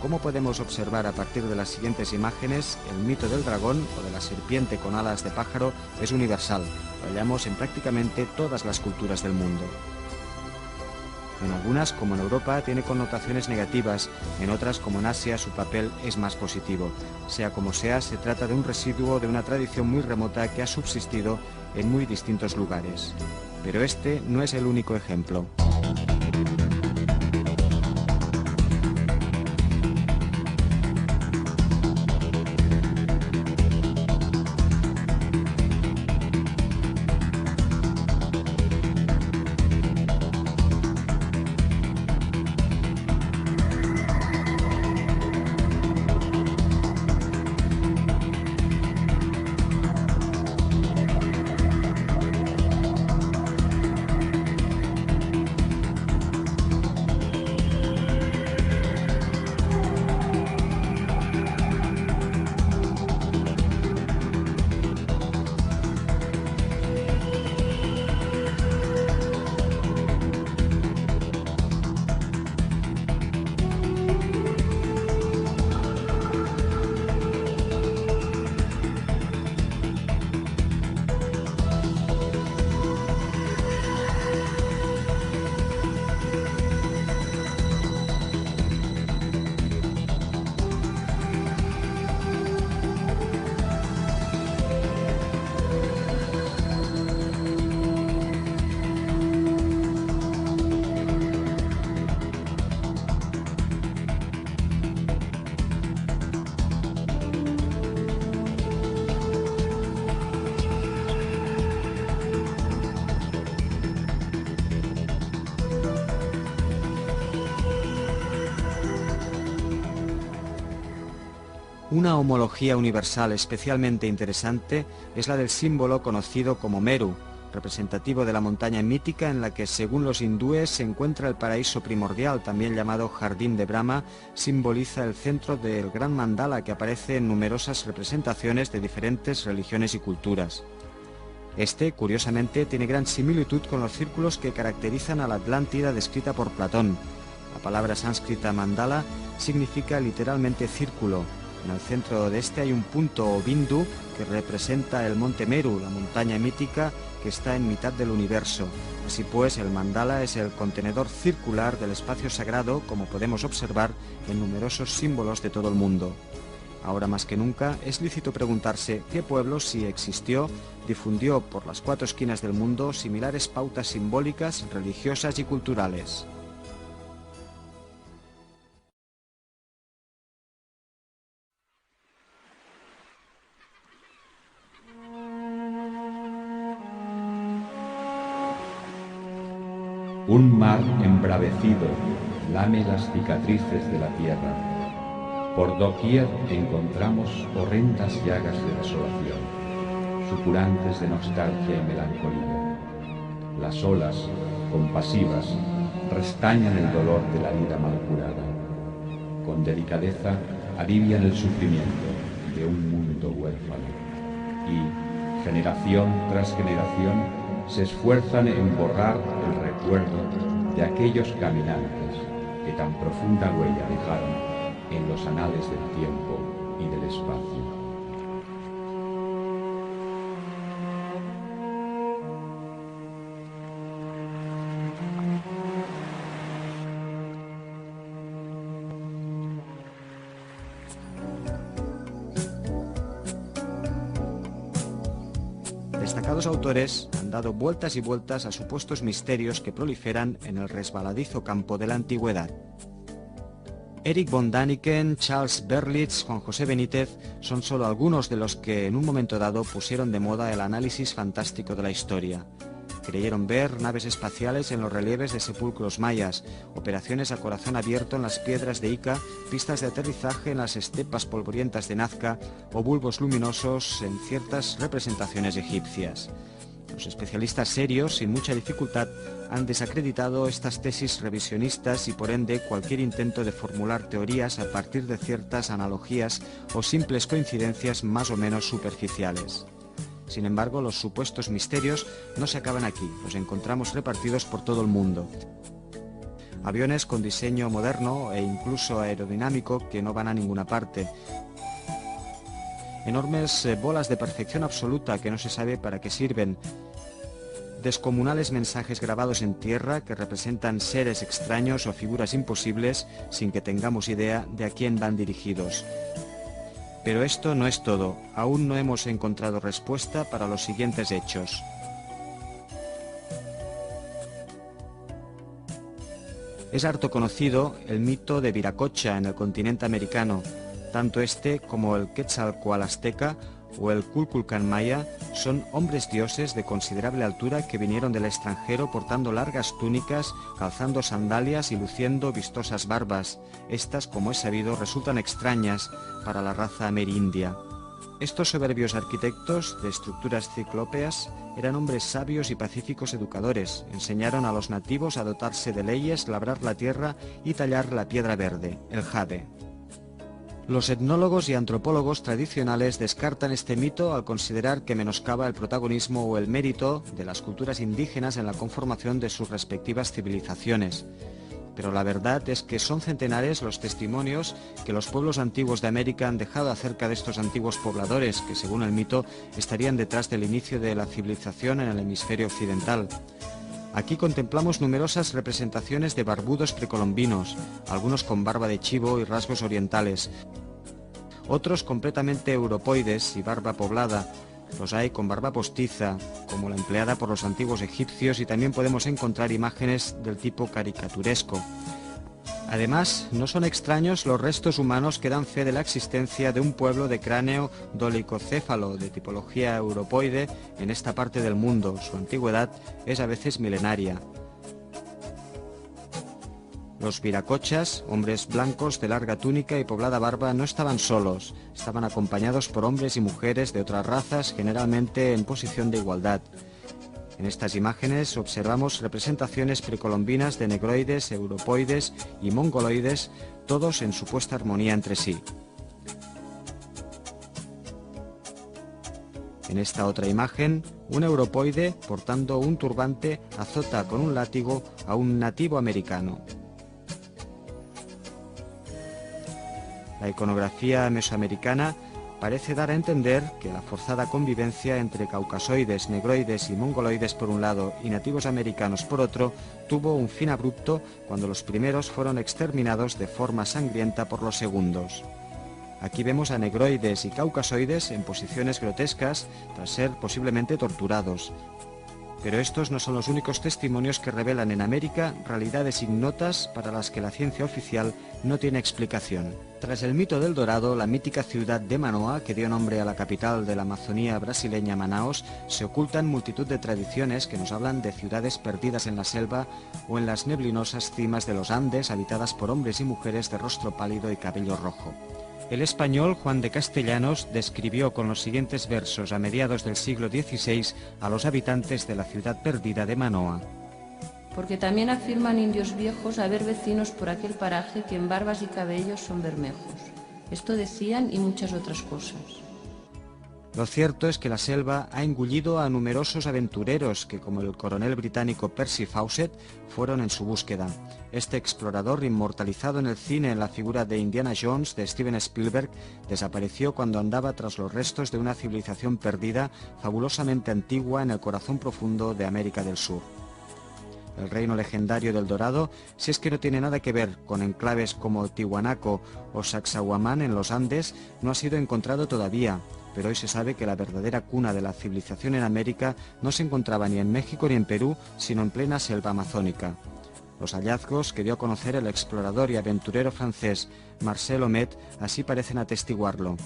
¿Cómo podemos observar a partir de las siguientes imágenes, el mito del dragón o de la serpiente con alas de pájaro es universal? Lo hallamos en prácticamente todas las culturas del mundo. En algunas, como en Europa, tiene connotaciones negativas, en otras, como en Asia, su papel es más positivo. Sea como sea, se trata de un residuo de una tradición muy remota que ha subsistido en muy distintos lugares. Pero este no es el único ejemplo. Una homología universal especialmente interesante es la del símbolo conocido como Meru, representativo de la montaña mítica en la que, según los hindúes, se encuentra el paraíso primordial, también llamado Jardín de Brahma. Simboliza el centro del gran mandala que aparece en numerosas representaciones de diferentes religiones y culturas. Este, curiosamente, tiene gran similitud con los círculos que caracterizan a la Atlántida descrita por Platón. La palabra sánscrita mandala significa literalmente círculo. En el centro de este hay un punto o bindu que representa el monte Meru, la montaña mítica que está en mitad del universo. Así pues, el mandala es el contenedor circular del espacio sagrado, como podemos observar en numerosos símbolos de todo el mundo. Ahora más que nunca es lícito preguntarse qué pueblo, si existió, difundió por las 4 esquinas del mundo similares pautas simbólicas, religiosas y culturales. Un mar embravecido lame las cicatrices de la tierra. Por doquier encontramos horrendas llagas de desolación, sucurantes de nostalgia y melancolía. Las olas, compasivas, restañan el dolor de la vida mal curada. Con delicadeza alivian el sufrimiento de un mundo huérfano. Y, generación tras generación, se esfuerzan en borrar el recuerdo de aquellos caminantes que tan profunda huella dejaron en los anales del tiempo y del espacio. Destacados autores han dado vueltas y vueltas a supuestos misterios que proliferan en el resbaladizo campo de la antigüedad. Erich von Däniken, Charles Berlitz, Juan José Benítez son solo algunos de los que en un momento dado pusieron de moda el análisis fantástico de la historia. Creyeron ver naves espaciales en los relieves de sepulcros mayas, operaciones a corazón abierto en las piedras de Ica, pistas de aterrizaje en las estepas polvorientas de Nazca o bulbos luminosos en ciertas representaciones egipcias. Los especialistas serios, sin mucha dificultad, han desacreditado estas tesis revisionistas y por ende cualquier intento de formular teorías a partir de ciertas analogías o simples coincidencias más o menos superficiales. Sin embargo, los supuestos misterios no se acaban aquí, los encontramos repartidos por todo el mundo. Aviones con diseño moderno e incluso aerodinámico que no van a ninguna parte. Enormes bolas de perfección absoluta que no se sabe para qué sirven. Descomunales mensajes grabados en tierra que representan seres extraños o figuras imposibles sin que tengamos idea de a quién van dirigidos. Pero esto no es todo, aún no hemos encontrado respuesta para los siguientes hechos. Es harto conocido el mito de Viracocha en el continente americano. Tanto este como el Quetzalcóatl azteca o el Kukulcán maya son hombres dioses de considerable altura que vinieron del extranjero portando largas túnicas, calzando sandalias y luciendo vistosas barbas. Estas, como es sabido, resultan extrañas para la raza amerindia. Estos soberbios arquitectos de estructuras ciclópeas eran hombres sabios y pacíficos educadores. Enseñaron a los nativos a dotarse de leyes, labrar la tierra y tallar la piedra verde, el jade. Los etnólogos y antropólogos tradicionales descartan este mito al considerar que menoscaba el protagonismo o el mérito de las culturas indígenas en la conformación de sus respectivas civilizaciones. Pero la verdad es que son centenares los testimonios que los pueblos antiguos de América han dejado acerca de estos antiguos pobladores, que según el mito estarían detrás del inicio de la civilización en el hemisferio occidental. Aquí contemplamos numerosas representaciones de barbudos precolombinos, algunos con barba de chivo y rasgos orientales, otros completamente europoides y barba poblada. Los hay con barba postiza, como la empleada por los antiguos egipcios, y también podemos encontrar imágenes del tipo caricaturesco. Además, no son extraños los restos humanos que dan fe de la existencia de un pueblo de cráneo dolicocéfalo de tipología europoide en esta parte del mundo. Su antigüedad es a veces milenaria. Los viracochas, hombres blancos de larga túnica y poblada barba, no estaban solos, estaban acompañados por hombres y mujeres de otras razas, generalmente en posición de igualdad. En estas imágenes observamos representaciones precolombinas de negroides, europoides y mongoloides, todos en supuesta armonía entre sí. En esta otra imagen, un europoide, portando un turbante, azota con un látigo a un nativo americano. La iconografía mesoamericana parece dar a entender que la forzada convivencia entre caucasoides, negroides y mongoloides por un lado y nativos americanos por otro tuvo un fin abrupto cuando los primeros fueron exterminados de forma sangrienta por los segundos. Aquí vemos a negroides y caucasoides en posiciones grotescas tras ser posiblemente torturados. Pero estos no son los únicos testimonios que revelan en América realidades ignotas para las que la ciencia oficial no tiene explicación. Tras el mito del Dorado, la mítica ciudad de Manoa, que dio nombre a la capital de la Amazonía brasileña, Manaos, se ocultan multitud de tradiciones que nos hablan de ciudades perdidas en la selva o en las neblinosas cimas de los Andes, habitadas por hombres y mujeres de rostro pálido y cabello rojo. El español Juan de Castellanos describió con los siguientes versos a mediados del siglo XVI a los habitantes de la ciudad perdida de Manoa. Porque también afirman indios viejos haber vecinos por aquel paraje que en barbas y cabellos son bermejos. Esto decían y muchas otras cosas. Lo cierto es que la selva ha engullido a numerosos aventureros que, como el coronel británico Percy Fawcett, fueron en su búsqueda. Este explorador, inmortalizado en el cine en la figura de Indiana Jones de Steven Spielberg, desapareció cuando andaba tras los restos de una civilización perdida, fabulosamente antigua en el corazón profundo de América del Sur. El reino legendario del Dorado, si es que no tiene nada que ver con enclaves como Tiwanaku o Sacsayhuamán en los Andes, no ha sido encontrado todavía, pero hoy se sabe que la verdadera cuna de la civilización en América no se encontraba ni en México ni en Perú, sino en plena selva amazónica. Los hallazgos que dio a conocer el explorador y aventurero francés Marcel Ouimet así parecen atestiguarlo.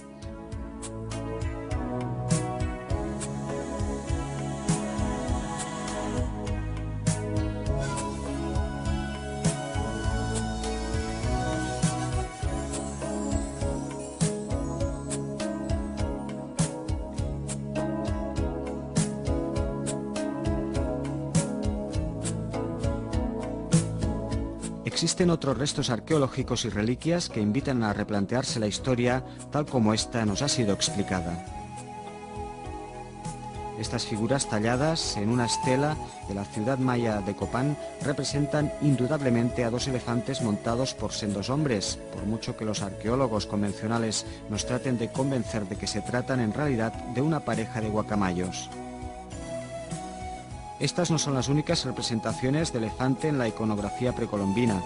Existen otros restos arqueológicos y reliquias que invitan a replantearse la historia tal como esta nos ha sido explicada. Estas figuras talladas en una estela de la ciudad maya de Copán representan indudablemente a dos elefantes montados por sendos hombres, por mucho que los arqueólogos convencionales nos traten de convencer de que se tratan en realidad de una pareja de guacamayos. Estas no son las únicas representaciones de elefante en la iconografía precolombina.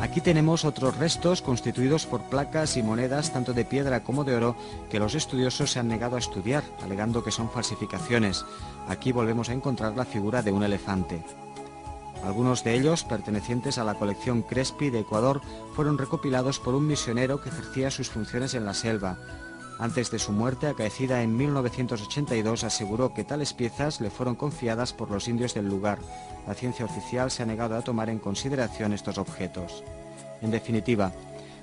Aquí tenemos otros restos constituidos por placas y monedas tanto de piedra como de oro que los estudiosos se han negado a estudiar, alegando que son falsificaciones. Aquí volvemos a encontrar la figura de un elefante. Algunos de ellos, pertenecientes a la colección Crespi de Ecuador, fueron recopilados por un misionero que ejercía sus funciones en la selva. Antes de su muerte, acaecida en 1982, aseguró que tales piezas le fueron confiadas por los indios del lugar. La ciencia oficial se ha negado a tomar en consideración estos objetos. En definitiva,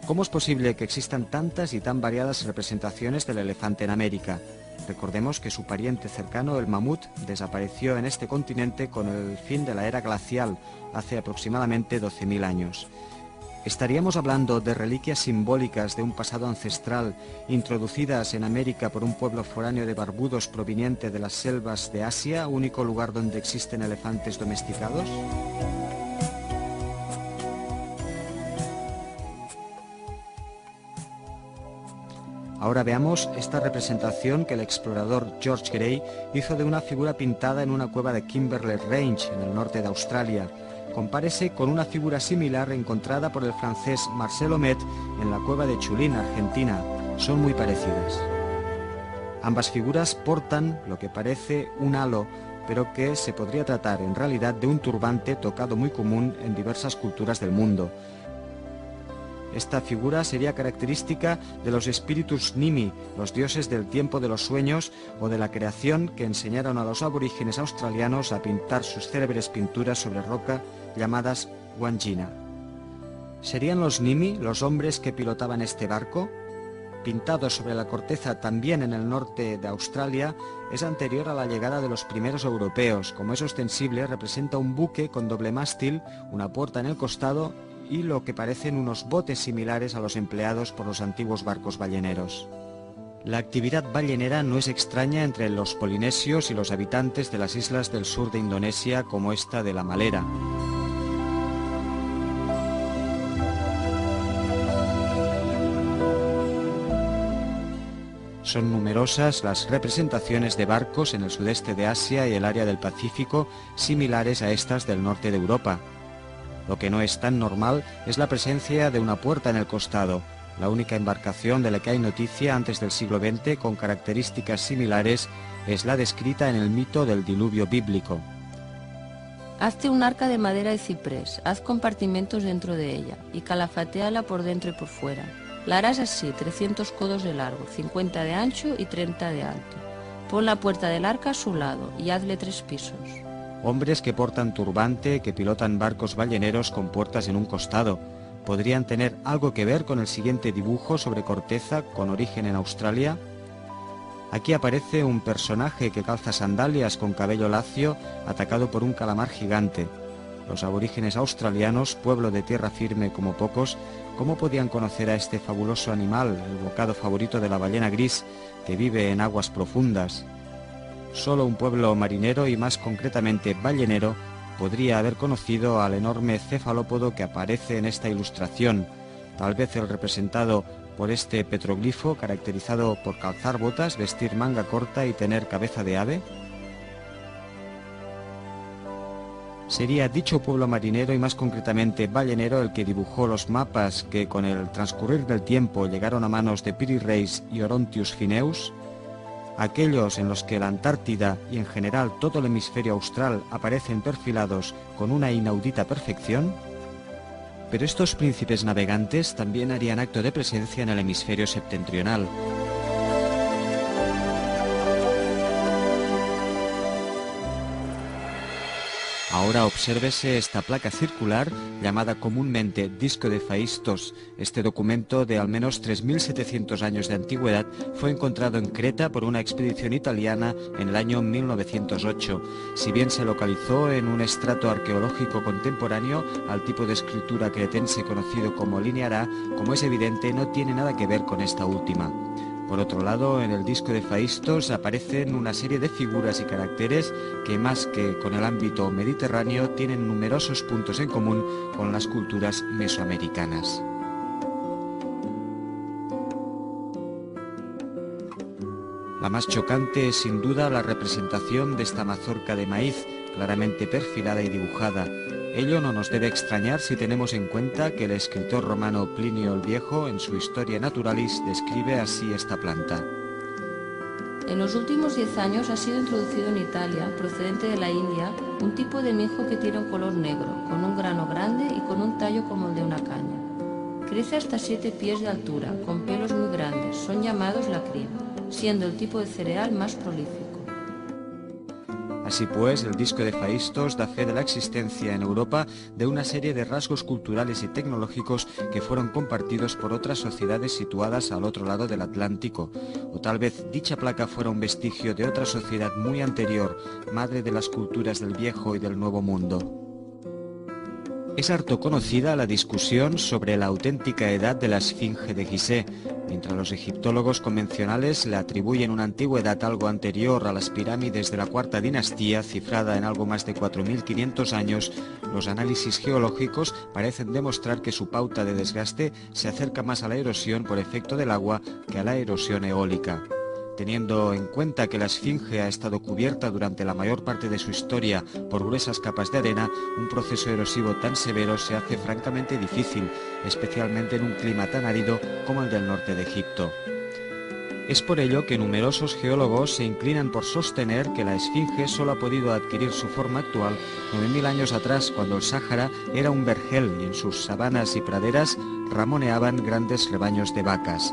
¿cómo es posible que existan tantas y tan variadas representaciones del elefante en América? Recordemos que su pariente cercano, el mamut, desapareció en este continente con el fin de la era glacial, hace aproximadamente 12.000 años. ¿Estaríamos hablando de reliquias simbólicas de un pasado ancestral introducidas en América por un pueblo foráneo de barbudos proveniente de las selvas de Asia, único lugar donde existen elefantes domesticados? Ahora veamos esta representación que el explorador George Gray hizo de una figura pintada en una cueva de Kimberley Range, en el norte de Australia. Compárese con una figura similar encontrada por el francés Marcel Ouimet en la cueva de Chulín, Argentina. Son muy parecidas. Ambas figuras portan lo que parece un halo, pero que se podría tratar en realidad de un turbante tocado muy común en diversas culturas del mundo. Esta figura sería característica de los espíritus Nimi, los dioses del tiempo de los sueños o de la creación que enseñaron a los aborígenes australianos a pintar sus célebres pinturas sobre roca llamadas Wandjina. ¿Serían los Nimi los hombres que pilotaban este barco? Pintado sobre la corteza también en el norte de Australia, es anterior a la llegada de los primeros europeos. Como es ostensible, representa un buque con doble mástil, una puerta en el costado y lo que parecen unos botes similares a los empleados por los antiguos barcos balleneros. La actividad ballenera no es extraña entre los polinesios y los habitantes de las islas del sur de Indonesia, como esta de La Malera. Son numerosas las representaciones de barcos en el sudeste de Asia y el área del Pacífico similares a estas del norte de Europa. Lo que no es tan normal es la presencia de una puerta en el costado, la única embarcación de la que hay noticia antes del siglo XX con características similares es la descrita en el mito del diluvio bíblico. Hazte un arca de madera de ciprés, haz compartimentos dentro de ella y calafateala por dentro y por fuera. La harás así, 300 codos de largo, 50 de ancho y 30 de alto. Pon la puerta del arca a su lado y hazle 3 pisos. Hombres que portan turbante, que pilotan barcos balleneros con puertas en un costado. ¿Podrían tener algo que ver con el siguiente dibujo sobre corteza con origen en Australia? Aquí aparece un personaje que calza sandalias con cabello lacio, atacado por un calamar gigante. Los aborígenes australianos, pueblo de tierra firme como pocos, ¿cómo podían conocer a este fabuloso animal, el bocado favorito de la ballena gris, que vive en aguas profundas? Solo un pueblo marinero y más concretamente ballenero podría haber conocido al enorme cefalópodo que aparece en esta ilustración, tal vez el representado por este petroglifo caracterizado por calzar botas, vestir manga corta y tener cabeza de ave. Sería dicho pueblo marinero y más concretamente ballenero el que dibujó los mapas que con el transcurrir del tiempo llegaron a manos de Piri Reis y Orontius Phineus, aquellos en los que la Antártida y en general todo el hemisferio austral aparecen perfilados con una inaudita perfección. Pero estos príncipes navegantes también harían acto de presencia en el hemisferio septentrional. Ahora obsérvese esta placa circular llamada comúnmente Disco de Phaistos. Este documento de al menos 3.700 años de antigüedad fue encontrado en Creta por una expedición italiana en el año 1908. Si bien se localizó en un estrato arqueológico contemporáneo al tipo de escritura cretense conocido como linear, como es evidente no tiene nada que ver con esta última. Por otro lado, en el Disco de Phaistos aparecen una serie de figuras y caracteres que, más que con el ámbito mediterráneo, tienen numerosos puntos en común con las culturas mesoamericanas. La más chocante es sin duda la representación de esta mazorca de maíz, claramente perfilada y dibujada. Ello no nos debe extrañar si tenemos en cuenta que el escritor romano Plinio el Viejo, en su Historia Naturalis, describe así esta planta. En los últimos 10 años ha sido introducido en Italia, procedente de la India, un tipo de mijo que tiene un color negro, con un grano grande y con un tallo como el de una caña. Crece hasta 7 pies de altura, con pelos muy grandes, son llamados lacrim, siendo el tipo de cereal más prolífico. Así pues, el Disco de Phaistos da fe de la existencia en Europa de una serie de rasgos culturales y tecnológicos que fueron compartidos por otras sociedades situadas al otro lado del Atlántico, o tal vez dicha placa fuera un vestigio de otra sociedad muy anterior, madre de las culturas del Viejo y del Nuevo Mundo. Es harto conocida la discusión sobre la auténtica edad de la Esfinge de Gizeh. Mientras los egiptólogos convencionales le atribuyen una antigüedad algo anterior a las pirámides de la Cuarta Dinastía, cifrada en algo más de 4.500 años, los análisis geológicos parecen demostrar que su pauta de desgaste se acerca más a la erosión por efecto del agua que a la erosión eólica. Teniendo en cuenta que la Esfinge ha estado cubierta durante la mayor parte de su historia por gruesas capas de arena, un proceso erosivo tan severo se hace francamente difícil, especialmente en un clima tan árido como el del norte de Egipto. Es por ello que numerosos geólogos se inclinan por sostener que la Esfinge solo ha podido adquirir su forma actual 9000 años atrás, cuando el Sáhara era un vergel y en sus sabanas y praderas ramoneaban grandes rebaños de vacas,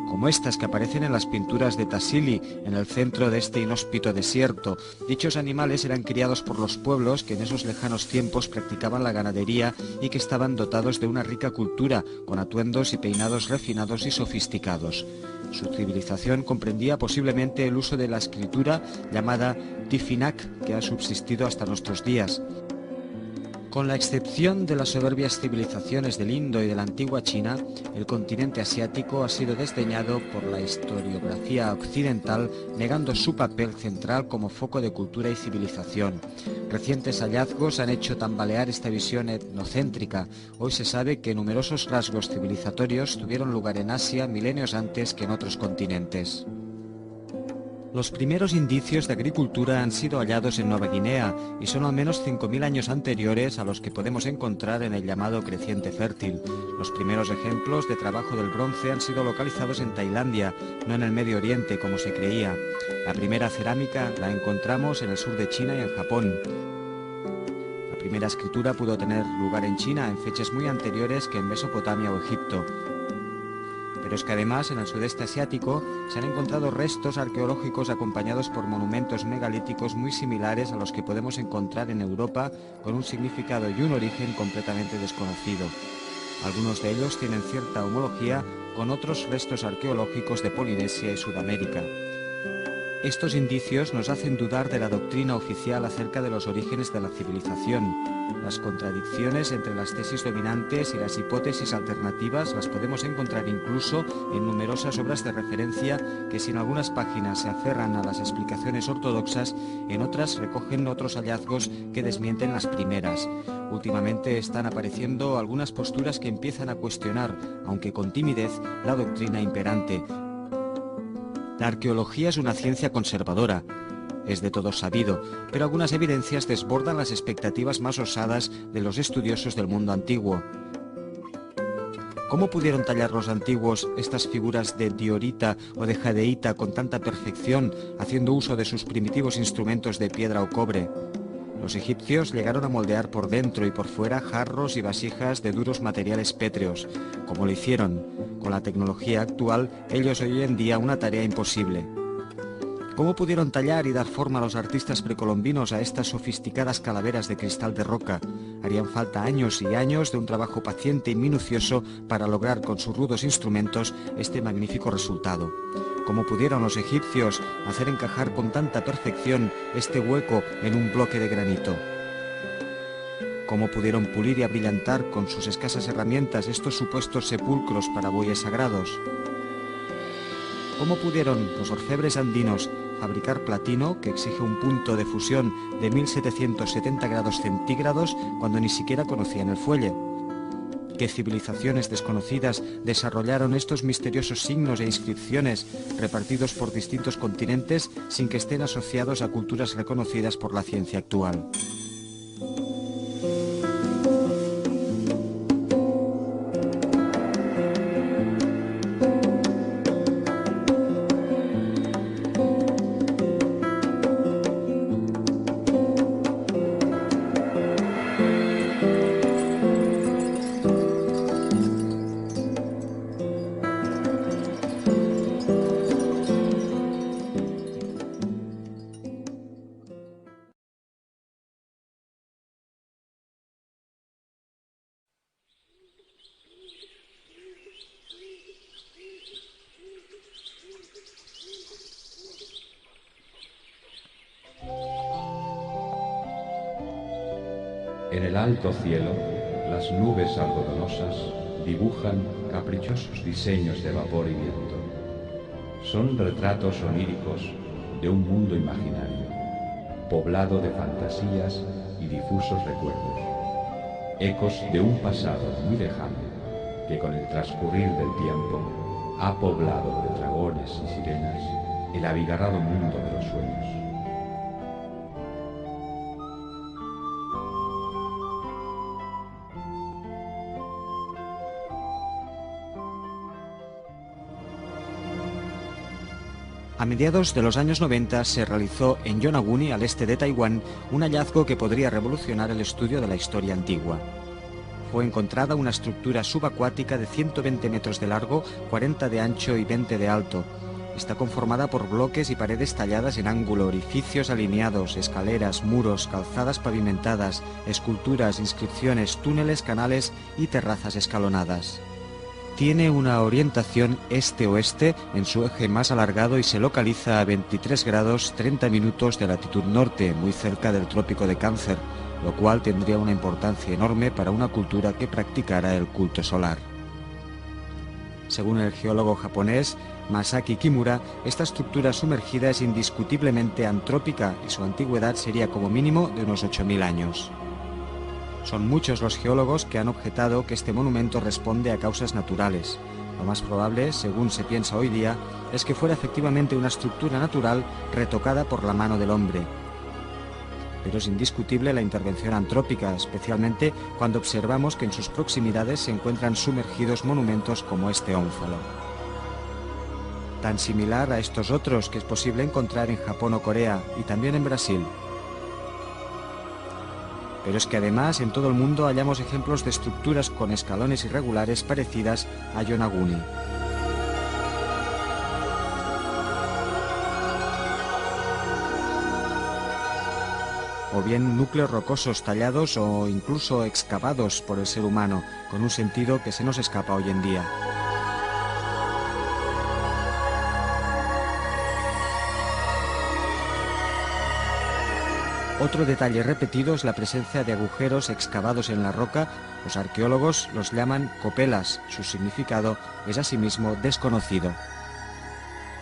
como estas que aparecen en las pinturas de Tassili, en el centro de este inhóspito desierto. Dichos animales eran criados por los pueblos que en esos lejanos tiempos practicaban la ganadería y que estaban dotados de una rica cultura, con atuendos y peinados refinados y sofisticados. Su civilización comprendía posiblemente el uso de la escritura llamada Tifinagh, que ha subsistido hasta nuestros días. Con la excepción de las soberbias civilizaciones del Indo y de la antigua China, el continente asiático ha sido desdeñado por la historiografía occidental, negando su papel central como foco de cultura y civilización. Recientes hallazgos han hecho tambalear esta visión etnocéntrica. Hoy se sabe que numerosos rasgos civilizatorios tuvieron lugar en Asia milenios antes que en otros continentes. Los primeros indicios de agricultura han sido hallados en Nueva Guinea y son al menos 5000 años anteriores a los que podemos encontrar en el llamado Creciente Fértil. Los primeros ejemplos de trabajo del bronce han sido localizados en Tailandia, no en el Medio Oriente como se creía. La primera cerámica la encontramos en el sur de China y en Japón. La primera escritura pudo tener lugar en China en fechas muy anteriores que en Mesopotamia o Egipto. Pero es que además en el sudeste asiático se han encontrado restos arqueológicos acompañados por monumentos megalíticos muy similares a los que podemos encontrar en Europa, con un significado y un origen completamente desconocido. Algunos de ellos tienen cierta homología con otros restos arqueológicos de Polinesia y Sudamérica. Estos indicios nos hacen dudar de la doctrina oficial acerca de los orígenes de la civilización. Las contradicciones entre las tesis dominantes y las hipótesis alternativas las podemos encontrar incluso en numerosas obras de referencia que, si en algunas páginas se aferran a las explicaciones ortodoxas, en otras recogen otros hallazgos que desmienten las primeras. Últimamente están apareciendo algunas posturas que empiezan a cuestionar, aunque con timidez, la doctrina imperante. La arqueología es una ciencia conservadora, es de todos sabido, pero algunas evidencias desbordan las expectativas más osadas de los estudiosos del mundo antiguo. ¿Cómo pudieron tallar los antiguos estas figuras de diorita o de jadeíta con tanta perfección, haciendo uso de sus primitivos instrumentos de piedra o cobre? Los egipcios llegaron a moldear por dentro y por fuera jarros y vasijas de duros materiales pétreos. ¿Cómo lo hicieron? Con la tecnología actual, ellos hoy en día una tarea imposible. ¿Cómo pudieron tallar y dar forma a los artistas precolombinos a estas sofisticadas calaveras de cristal de roca? Harían falta años y años de un trabajo paciente y minucioso para lograr con sus rudos instrumentos este magnífico resultado. ¿Cómo pudieron los egipcios hacer encajar con tanta perfección este hueco en un bloque de granito? ¿Cómo pudieron pulir y abrillantar con sus escasas herramientas estos supuestos sepulcros para bueyes sagrados? ¿Cómo pudieron los orfebres andinos fabricar platino, que exige un punto de fusión de 1770 grados centígrados, cuando ni siquiera conocían el fuelle? ¿Qué civilizaciones desconocidas desarrollaron estos misteriosos signos e inscripciones repartidos por distintos continentes sin que estén asociados a culturas reconocidas por la ciencia actual? En el alto cielo, las nubes algodonosas dibujan caprichosos diseños de vapor y viento. Son retratos oníricos de un mundo imaginario, poblado de fantasías y difusos recuerdos, ecos de un pasado muy lejano que con el transcurrir del tiempo ha poblado de dragones y sirenas el abigarrado mundo de los sueños. A mediados de los años 90 se realizó en Yonaguni, al este de Taiwán, un hallazgo que podría revolucionar el estudio de la historia antigua. Fue encontrada una estructura subacuática de 120 metros de largo, 40 de ancho y 20 de alto. Está conformada por bloques y paredes talladas en ángulo, orificios alineados, escaleras, muros, calzadas pavimentadas, esculturas, inscripciones, túneles, canales y terrazas escalonadas. Tiene una orientación este-oeste en su eje más alargado y se localiza a 23 grados 30 minutos de latitud norte, muy cerca del trópico de Cáncer, lo cual tendría una importancia enorme para una cultura que practicara el culto solar. Según el geólogo japonés Masaki Kimura, esta estructura sumergida es indiscutiblemente antrópica y su antigüedad sería como mínimo de unos 8.000 años. Son muchos los geólogos que han objetado que este monumento responde a causas naturales. Lo más probable, según se piensa hoy día, es que fuera efectivamente una estructura natural retocada por la mano del hombre. Pero es indiscutible la intervención antrópica, especialmente cuando observamos que en sus proximidades se encuentran sumergidos monumentos como este ónfalo. Tan similar a estos otros que es posible encontrar en Japón o Corea y también en Brasil. Pero es que además en todo el mundo hallamos ejemplos de estructuras con escalones irregulares parecidas a Yonaguni. O bien núcleos rocosos tallados o incluso excavados por el ser humano, con un sentido que se nos escapa hoy en día. Otro detalle repetido es la presencia de agujeros excavados en la roca. Los arqueólogos los llaman copelas. Su significado es asimismo desconocido.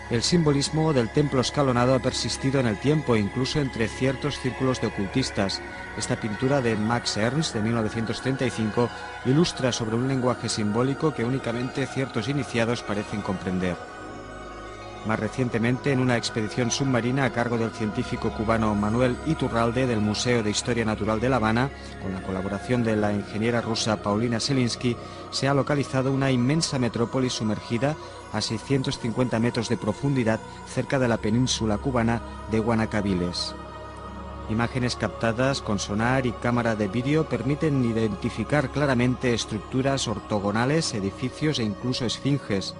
El simbolismo del templo escalonado ha persistido en el tiempo, incluso entre ciertos círculos de ocultistas. Esta pintura de Max Ernst, de 1935, ilustra sobre un lenguaje simbólico que únicamente ciertos iniciados parecen comprender. Más recientemente, en una expedición submarina a cargo del científico cubano Manuel Iturralde del Museo de Historia Natural de La Habana, con la colaboración de la ingeniera rusa Paulina Selinsky, se ha localizado una inmensa metrópolis sumergida a 650 metros de profundidad cerca de la península cubana de Guanacaviles. Imágenes captadas con sonar y cámara de vídeo permiten identificar claramente estructuras ortogonales, edificios e incluso esfinges.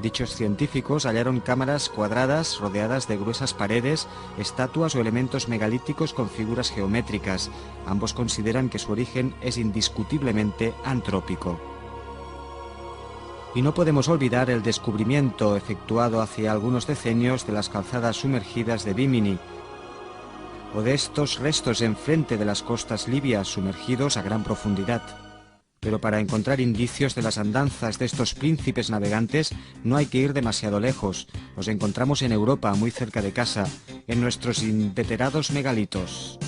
Dichos científicos hallaron cámaras cuadradas rodeadas de gruesas paredes, estatuas o elementos megalíticos con figuras geométricas. Ambos consideran que su origen es indiscutiblemente antrópico. Y no podemos olvidar el descubrimiento efectuado hace algunos decenios de las calzadas sumergidas de Bimini, o de estos restos enfrente de las costas libias sumergidos a gran profundidad. Pero para encontrar indicios de las andanzas de estos príncipes navegantes no hay que ir demasiado lejos. Los encontramos en Europa, muy cerca de casa, en nuestros inveterados megalitos.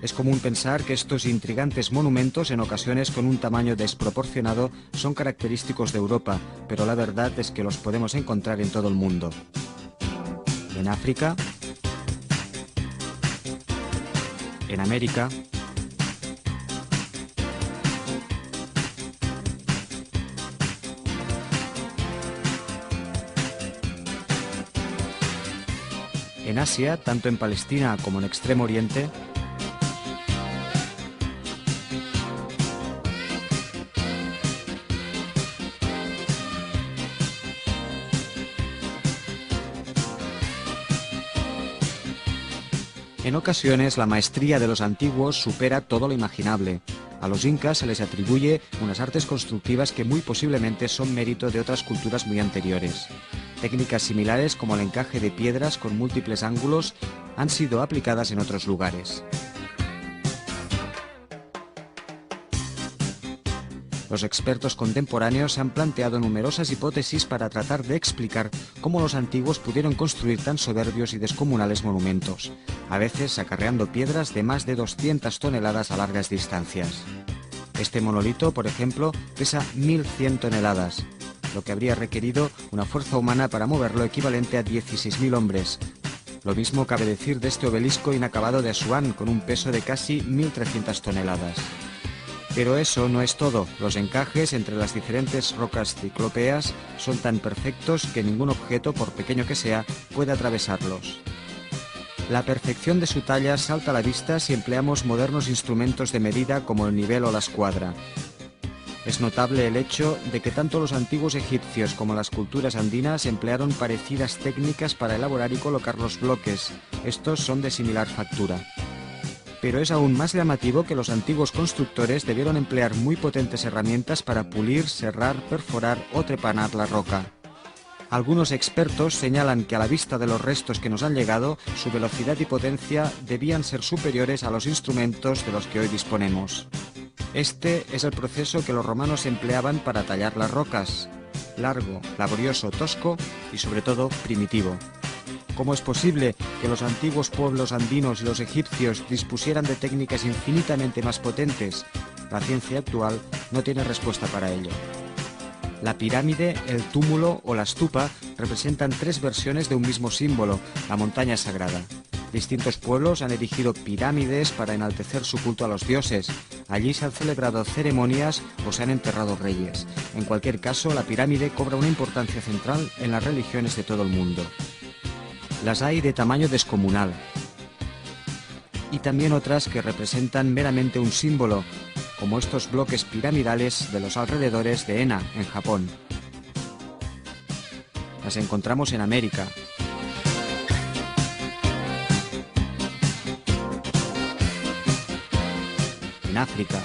Es común pensar que estos intrigantes monumentos, en ocasiones con un tamaño desproporcionado, son característicos de Europa, pero la verdad es que los podemos encontrar en todo el mundo. En África, en América, en Asia, tanto en Palestina como en Extremo Oriente, en ocasiones la maestría de los antiguos supera todo lo imaginable. A los incas se les atribuye unas artes constructivas que muy posiblemente son mérito de otras culturas muy anteriores. Técnicas similares como el encaje de piedras con múltiples ángulos han sido aplicadas en otros lugares. Los expertos contemporáneos han planteado numerosas hipótesis para tratar de explicar cómo los antiguos pudieron construir tan soberbios y descomunales monumentos, a veces acarreando piedras de más de 200 toneladas a largas distancias. Este monolito, por ejemplo, pesa 1.100 toneladas, lo que habría requerido una fuerza humana para moverlo equivalente a 16.000 hombres. Lo mismo cabe decir de este obelisco inacabado de Asuán, con un peso de casi 1.300 toneladas. Pero eso no es todo. Los encajes entre las diferentes rocas ciclópeas son tan perfectos que ningún objeto, por pequeño que sea, puede atravesarlos. La perfección de su talla salta a la vista si empleamos modernos instrumentos de medida como el nivel o la escuadra. Es notable el hecho de que tanto los antiguos egipcios como las culturas andinas emplearon parecidas técnicas para elaborar y colocar los bloques. Estos son de similar factura. Pero es aún más llamativo que los antiguos constructores debieron emplear muy potentes herramientas para pulir, serrar, perforar o trepanar la roca. Algunos expertos señalan que a la vista de los restos que nos han llegado, su velocidad y potencia debían ser superiores a los instrumentos de los que hoy disponemos. Este es el proceso que los romanos empleaban para tallar las rocas: largo, laborioso, tosco y sobre todo primitivo. ¿Cómo es posible que los antiguos pueblos andinos y los egipcios dispusieran de técnicas infinitamente más potentes? La ciencia actual no tiene respuesta para ello. La pirámide, el túmulo o la stupa representan tres versiones de un mismo símbolo, la montaña sagrada. Distintos pueblos han erigido pirámides para enaltecer su culto a los dioses. Allí se han celebrado ceremonias o se han enterrado reyes. En cualquier caso, la pirámide cobra una importancia central en las religiones de todo el mundo. Las hay de tamaño descomunal y también otras que representan meramente un símbolo, como estos bloques piramidales de los alrededores de Ena, en Japón. Las encontramos en América, en África,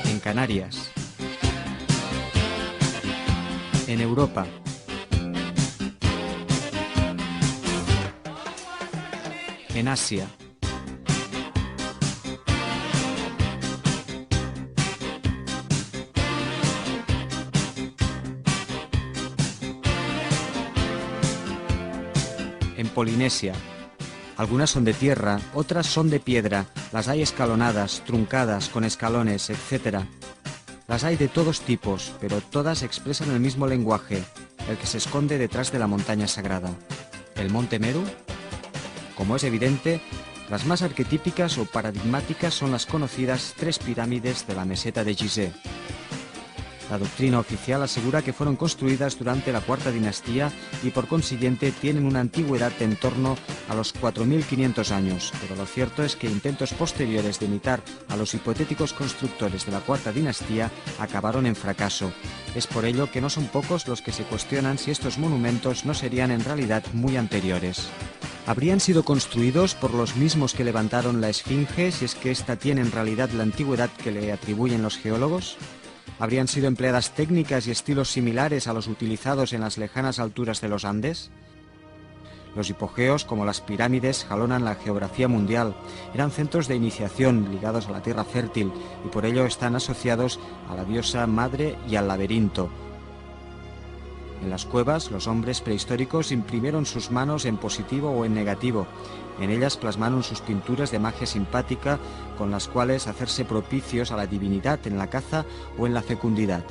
en Canarias, en Europa, en Asia, en Polinesia. Algunas son de tierra, otras son de piedra, las hay escalonadas, truncadas, con escalones, etc. Las hay de todos tipos, pero todas expresan el mismo lenguaje, el que se esconde detrás de la montaña sagrada. ¿El monte Meru? Como es evidente, las más arquetípicas o paradigmáticas son las conocidas tres pirámides de la meseta de Gizeh. La doctrina oficial asegura que fueron construidas durante la cuarta dinastía y por consiguiente tienen una antigüedad en torno a los 4.500 años, pero lo cierto es que intentos posteriores de imitar a los hipotéticos constructores de la cuarta dinastía acabaron en fracaso. Es por ello que no son pocos los que se cuestionan si estos monumentos no serían en realidad muy anteriores. ¿Habrían sido construidos por los mismos que levantaron la Esfinge, si es que ésta tiene en realidad la antigüedad que le atribuyen los geólogos? ¿Habrían sido empleadas técnicas y estilos similares a los utilizados en las lejanas alturas de los Andes? Los hipogeos, como las pirámides, jalonan la geografía mundial. Eran centros de iniciación ligados a la tierra fértil y por ello están asociados a la diosa madre y al laberinto. En las cuevas, los hombres prehistóricos imprimieron sus manos en positivo o en negativo. En ellas plasmaron sus pinturas de magia simpática con las cuales hacerse propicios a la divinidad en la caza o en la fecundidad.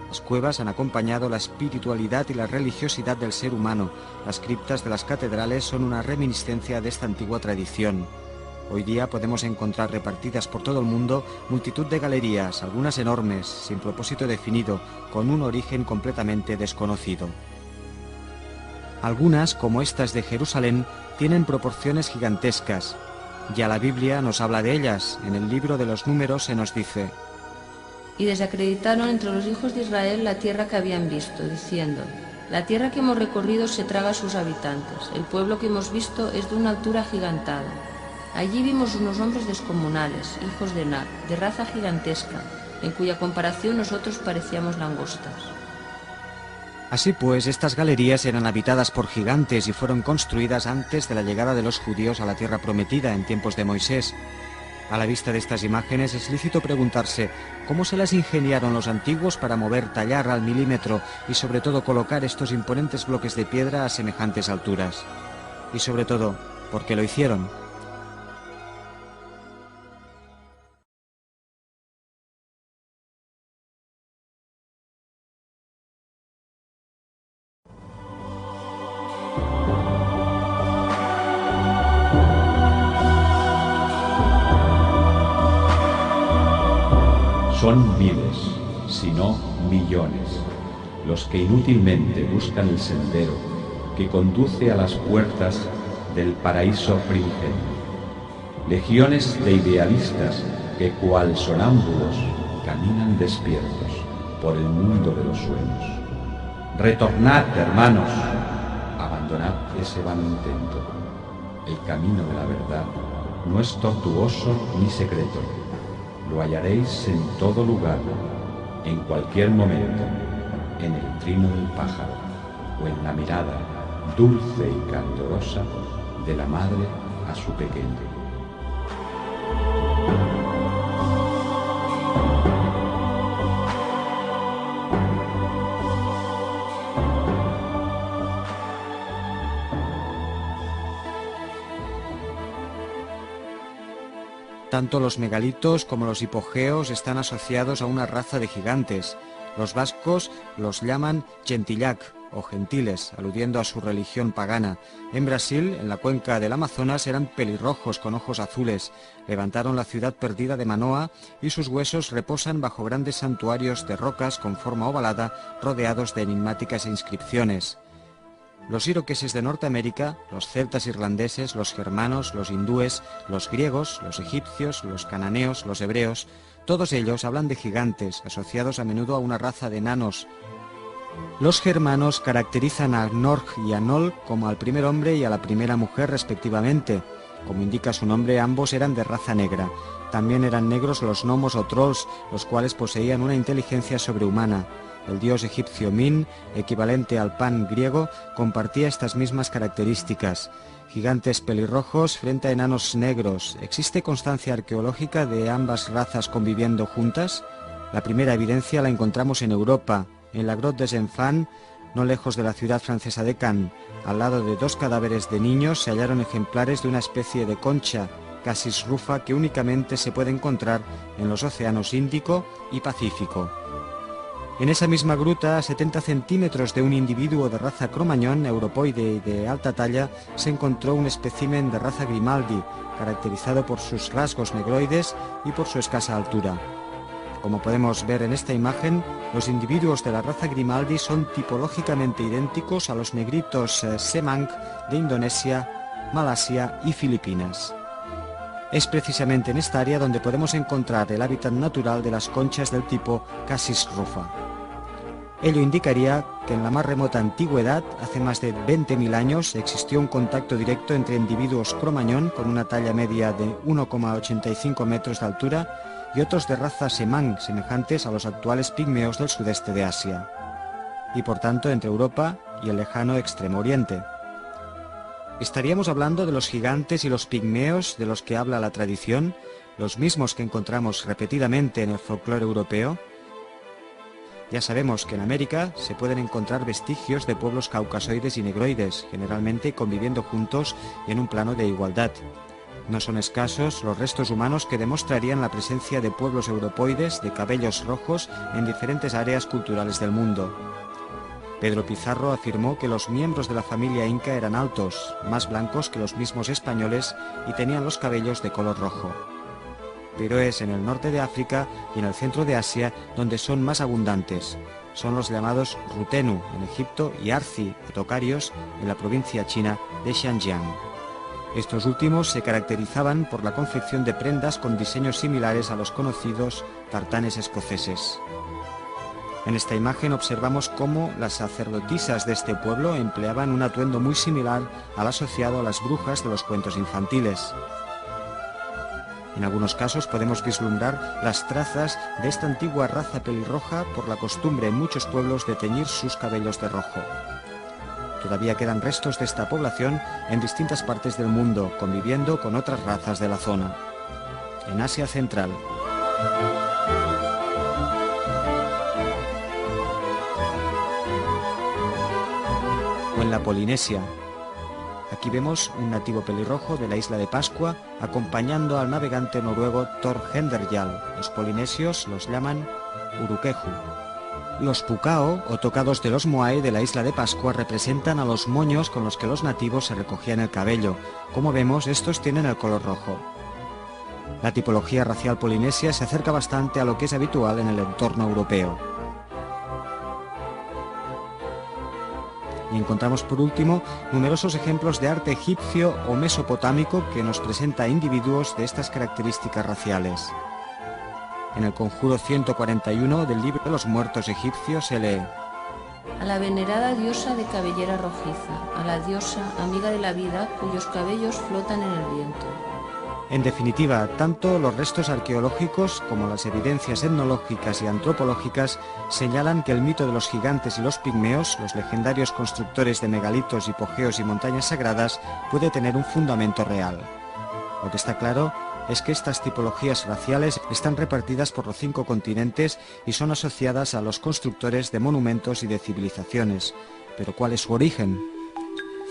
Las cuevas han acompañado la espiritualidad y la religiosidad del ser humano. Las criptas de las catedrales son una reminiscencia de esta antigua tradición. Hoy día podemos encontrar repartidas por todo el mundo multitud de galerías, algunas enormes, sin propósito definido, con un origen completamente desconocido. Algunas, como estas de Jerusalén, tienen proporciones gigantescas. Ya la Biblia nos habla de ellas. En el libro de los Números se nos dice: Y desacreditaron entre los hijos de Israel la tierra que habían visto, diciendo: la tierra que hemos recorrido se traga a sus habitantes. El pueblo que hemos visto es de una altura agigantada. Allí vimos unos hombres descomunales, hijos de Enak, de raza gigantesca, en cuya comparación nosotros parecíamos langostas. Así pues, estas galerías eran habitadas por gigantes y fueron construidas antes de la llegada de los judíos a la tierra prometida en tiempos de Moisés. A la vista de estas imágenes es lícito preguntarse cómo se las ingeniaron los antiguos para mover, tallar al milímetro y sobre todo colocar estos imponentes bloques de piedra a semejantes alturas. Y sobre todo, ¿por qué lo hicieron? Son miles, si no millones, los que inútilmente buscan el sendero que conduce a las puertas del paraíso primigenio. Legiones de idealistas que, cual sonámbulos, caminan despiertos por el mundo de los sueños. Retornad, hermanos, abandonad ese vano intento. El camino de la verdad no es tortuoso ni secreto. Lo hallaréis en todo lugar, en cualquier momento, en el trino del pájaro o en la mirada dulce y candorosa de la madre a su pequeño. Tanto los megalitos como los hipogeos están asociados a una raza de gigantes. Los vascos los llaman gentillac o gentiles, aludiendo a su religión pagana. En Brasil, en la cuenca del Amazonas, eran pelirrojos con ojos azules. Levantaron la ciudad perdida de Manoa y sus huesos reposan bajo grandes santuarios de rocas con forma ovalada, rodeados de enigmáticas inscripciones. Los iroqueses de Norteamérica, los celtas irlandeses, los germanos, los hindúes, los griegos, los egipcios, los cananeos, los hebreos, todos ellos hablan de gigantes, asociados a menudo a una raza de enanos. Los germanos caracterizan a Gnorg y a Nol como al primer hombre y a la primera mujer respectivamente. Como indica su nombre, ambos eran de raza negra. También eran negros los gnomos o trolls, los cuales poseían una inteligencia sobrehumana. El dios egipcio Min, equivalente al Pan griego, compartía estas mismas características. Gigantes pelirrojos frente a enanos negros. ¿Existe constancia arqueológica de ambas razas conviviendo juntas? La primera evidencia la encontramos en Europa, en la Grotte des Enfants, no lejos de la ciudad francesa de Cannes. Al lado de dos cadáveres de niños se hallaron ejemplares de una especie de concha, Cassis rufa, que únicamente se puede encontrar en los océanos Índico y Pacífico. En esa misma gruta, a 70 centímetros de un individuo de raza cromañón, europoide y de alta talla, se encontró un espécimen de raza Grimaldi, caracterizado por sus rasgos negroides y por su escasa altura. Como podemos ver en esta imagen, los individuos de la raza Grimaldi son tipológicamente idénticos a los negritos Semang de Indonesia, Malasia y Filipinas. Es precisamente en esta área donde podemos encontrar el hábitat natural de las conchas del tipo Cassis rufa. Ello indicaría que en la más remota antigüedad, hace más de 20.000 años, existió un contacto directo entre individuos cromañón con una talla media de 1,85 metros de altura y otros de raza Semang, semejantes a los actuales pigmeos del sudeste de Asia, y por tanto entre Europa y el lejano Extremo Oriente. ¿Estaríamos hablando de los gigantes y los pigmeos de los que habla la tradición, los mismos que encontramos repetidamente en el folclore europeo? Ya sabemos que en América se pueden encontrar vestigios de pueblos caucasoides y negroides, generalmente conviviendo juntos y en un plano de igualdad. No son escasos los restos humanos que demostrarían la presencia de pueblos europoides de cabellos rojos en diferentes áreas culturales del mundo. Pedro Pizarro afirmó que los miembros de la familia inca eran altos, más blancos que los mismos españoles y tenían los cabellos de color rojo. Pero es en el norte de África y en el centro de Asia donde son más abundantes. Son los llamados Rutenu en Egipto y Arzi o Tocarios en la provincia china de Xinjiang. Estos últimos se caracterizaban por la confección de prendas con diseños similares a los conocidos tartanes escoceses. En esta imagen observamos cómo las sacerdotisas de este pueblo empleaban un atuendo muy similar al asociado a las brujas de los cuentos infantiles. En algunos casos podemos vislumbrar las trazas de esta antigua raza pelirroja por la costumbre en muchos pueblos de teñir sus cabellos de rojo. Todavía quedan restos de esta población en distintas partes del mundo, conviviendo con otras razas de la zona. En Asia Central. O en la Polinesia. Aquí vemos un nativo pelirrojo de la isla de Pascua acompañando al navegante noruego Thor Heyerdahl. Los polinesios los llaman Urukeju. Los pukao, o tocados de los moai de la isla de Pascua, representan a los moños con los que los nativos se recogían el cabello. Como vemos, estos tienen el color rojo. La tipología racial polinesia se acerca bastante a lo que es habitual en el entorno europeo. Y encontramos por último numerosos ejemplos de arte egipcio o mesopotámico que nos presenta individuos de estas características raciales. En el Conjuro 141 del Libro de los Muertos egipcios se lee: a la venerada diosa de cabellera rojiza, a la diosa amiga de la vida cuyos cabellos flotan en el viento. En definitiva, tanto los restos arqueológicos como las evidencias etnológicas y antropológicas señalan que el mito de los gigantes y los pigmeos, los legendarios constructores de megalitos, hipogeos y montañas sagradas, puede tener un fundamento real. Lo que está claro es que estas tipologías raciales están repartidas por los 5 continentes y son asociadas a los constructores de monumentos y de civilizaciones. ¿Pero cuál es su origen?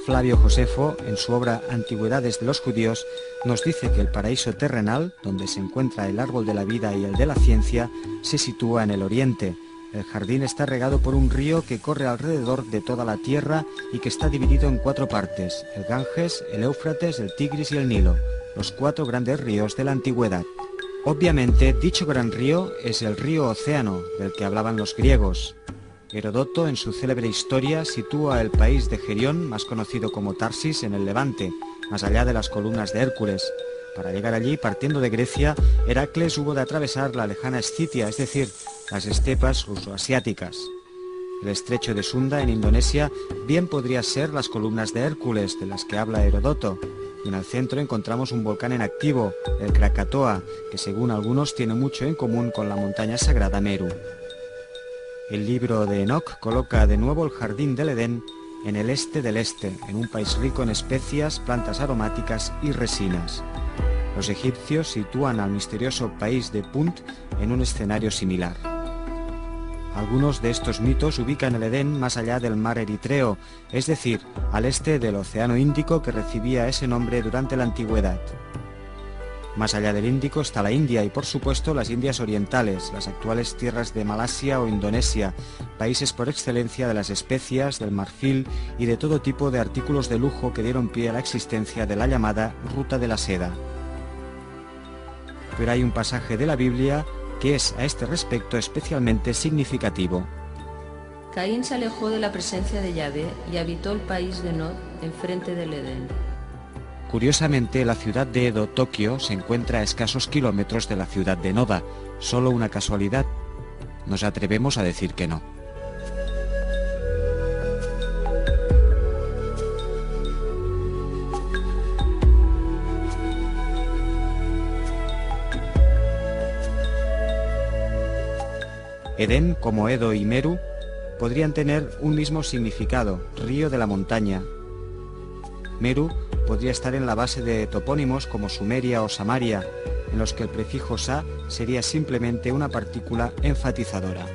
Flavio Josefo, en su obra Antigüedades de los Judíos, nos dice que el paraíso terrenal, donde se encuentra el árbol de la vida y el de la ciencia, se sitúa en el oriente. El jardín está regado por un río que corre alrededor de toda la tierra y que está dividido en 4 partes: el Ganges, el Éufrates, el Tigris y el Nilo, los 4 grandes ríos de la antigüedad. Obviamente, dicho gran río es el río Océano, del que hablaban los griegos. Herodoto, en su célebre historia, sitúa el país de Gerión, más conocido como Tarsis, en el Levante, más allá de las columnas de Hércules. Para llegar allí, partiendo de Grecia, Heracles hubo de atravesar la lejana Escitia, es decir, las estepas ruso-asiáticas. El estrecho de Sunda, en Indonesia, bien podría ser las columnas de Hércules, de las que habla Herodoto. Y en el centro encontramos un volcán en activo, el Krakatoa, que según algunos tiene mucho en común con la montaña sagrada Meru. El libro de Enoc coloca de nuevo el jardín del Edén en el este del este, en un país rico en especias, plantas aromáticas y resinas. Los egipcios sitúan al misterioso país de Punt en un escenario similar. Algunos de estos mitos ubican el Edén más allá del mar Eritreo, es decir, al este del Océano Índico, que recibía ese nombre durante la antigüedad. Más allá del Índico está la India y, por supuesto, las Indias Orientales, las actuales tierras de Malasia o Indonesia, países por excelencia de las especias, del marfil y de todo tipo de artículos de lujo que dieron pie a la existencia de la llamada Ruta de la Seda. Pero hay un pasaje de la Biblia que es a este respecto especialmente significativo. Caín se alejó de la presencia de Yahvé y habitó el país de Nod, enfrente del Edén. Curiosamente, la ciudad de Edo, Tokio, se encuentra a escasos kilómetros de la ciudad de Noda. ¿Solo una casualidad? Nos atrevemos a decir que no. Edén, como Edo y Meru, podrían tener un mismo significado: río de la montaña. Meru podría estar en la base de topónimos como Sumeria o Samaria, en los que el prefijo sa sería simplemente una partícula enfatizadora.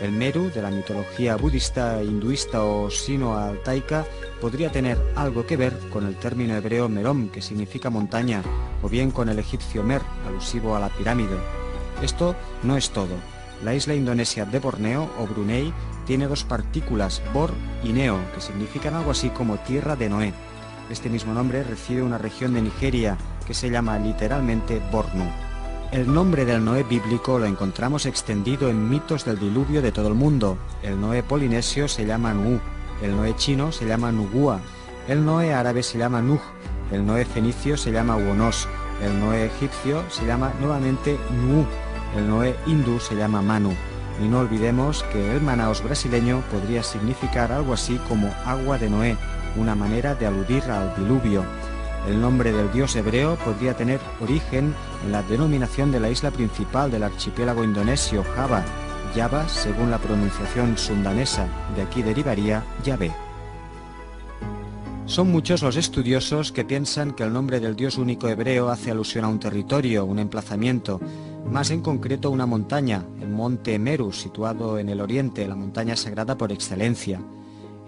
El Meru, de la mitología budista, hinduista o sino-altaica, podría tener algo que ver con el término hebreo merom, que significa montaña, o bien con el egipcio Mer, alusivo a la pirámide. Esto no es todo. La isla indonesia de Borneo, o Brunei, tiene 2 partículas, Bor y Neo, que significan algo así como tierra de Noé. Este mismo nombre recibe una región de Nigeria, que se llama literalmente Bornu. El nombre del Noé bíblico lo encontramos extendido en mitos del diluvio de todo el mundo. El Noé polinesio se llama Nu, el Noé chino se llama Nugua, el Noé árabe se llama Nuh, el Noé fenicio se llama Uonos, el Noé egipcio se llama nuevamente Nu, el Noé hindú se llama Manu. Y no olvidemos que el Manaos brasileño podría significar algo así como agua de Noé, una manera de aludir al diluvio. El nombre del dios hebreo podría tener origen en la denominación de la isla principal del archipiélago indonesio, Java, Java según la pronunciación sundanesa, de aquí derivaría Yahvé. Son muchos los estudiosos que piensan que el nombre del dios único hebreo hace alusión a un territorio, un emplazamiento, más en concreto una montaña, el monte Meru, situado en el oriente, la montaña sagrada por excelencia.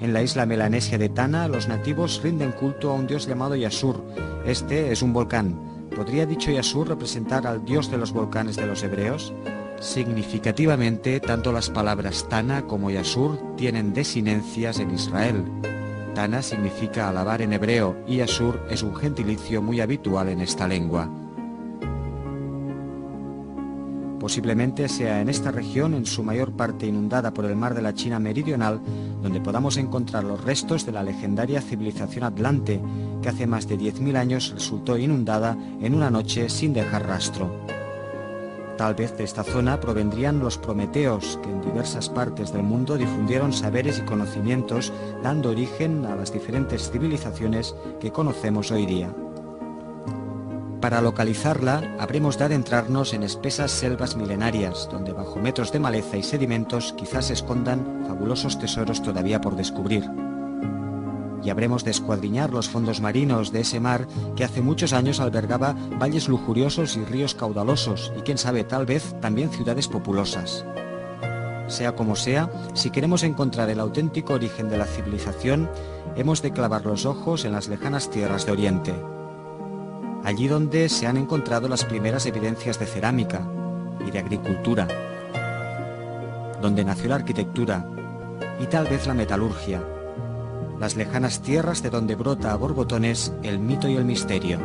En la isla melanesia de Tana, los nativos rinden culto a un dios llamado Yasur. Este es un volcán. ¿Podría dicho Yasur representar al dios de los volcanes de los hebreos? Significativamente, tanto las palabras Tana como Yasur tienen desinencias en Israel. Tana significa alabar en hebreo y Yasur es un gentilicio muy habitual en esta lengua. Posiblemente sea en esta región, en su mayor parte inundada por el mar de la China meridional, donde podamos encontrar los restos de la legendaria civilización Atlante, que hace más de 10.000 años resultó inundada en una noche sin dejar rastro. Tal vez de esta zona provendrían los prometeos, que en diversas partes del mundo difundieron saberes y conocimientos, dando origen a las diferentes civilizaciones que conocemos hoy día. Para localizarla, habremos de adentrarnos en espesas selvas milenarias, donde bajo metros de maleza y sedimentos quizás se escondan fabulosos tesoros todavía por descubrir. Y habremos de escuadriñar los fondos marinos de ese mar que hace muchos años albergaba valles lujuriosos y ríos caudalosos, y quién sabe, tal vez también ciudades populosas. Sea como sea, si queremos encontrar el auténtico origen de la civilización, hemos de clavar los ojos en las lejanas tierras de Oriente. Allí donde se han encontrado las primeras evidencias de cerámica y de agricultura, donde nació la arquitectura y tal vez la metalurgia, las lejanas tierras de donde brota a borbotones el mito y el misterio.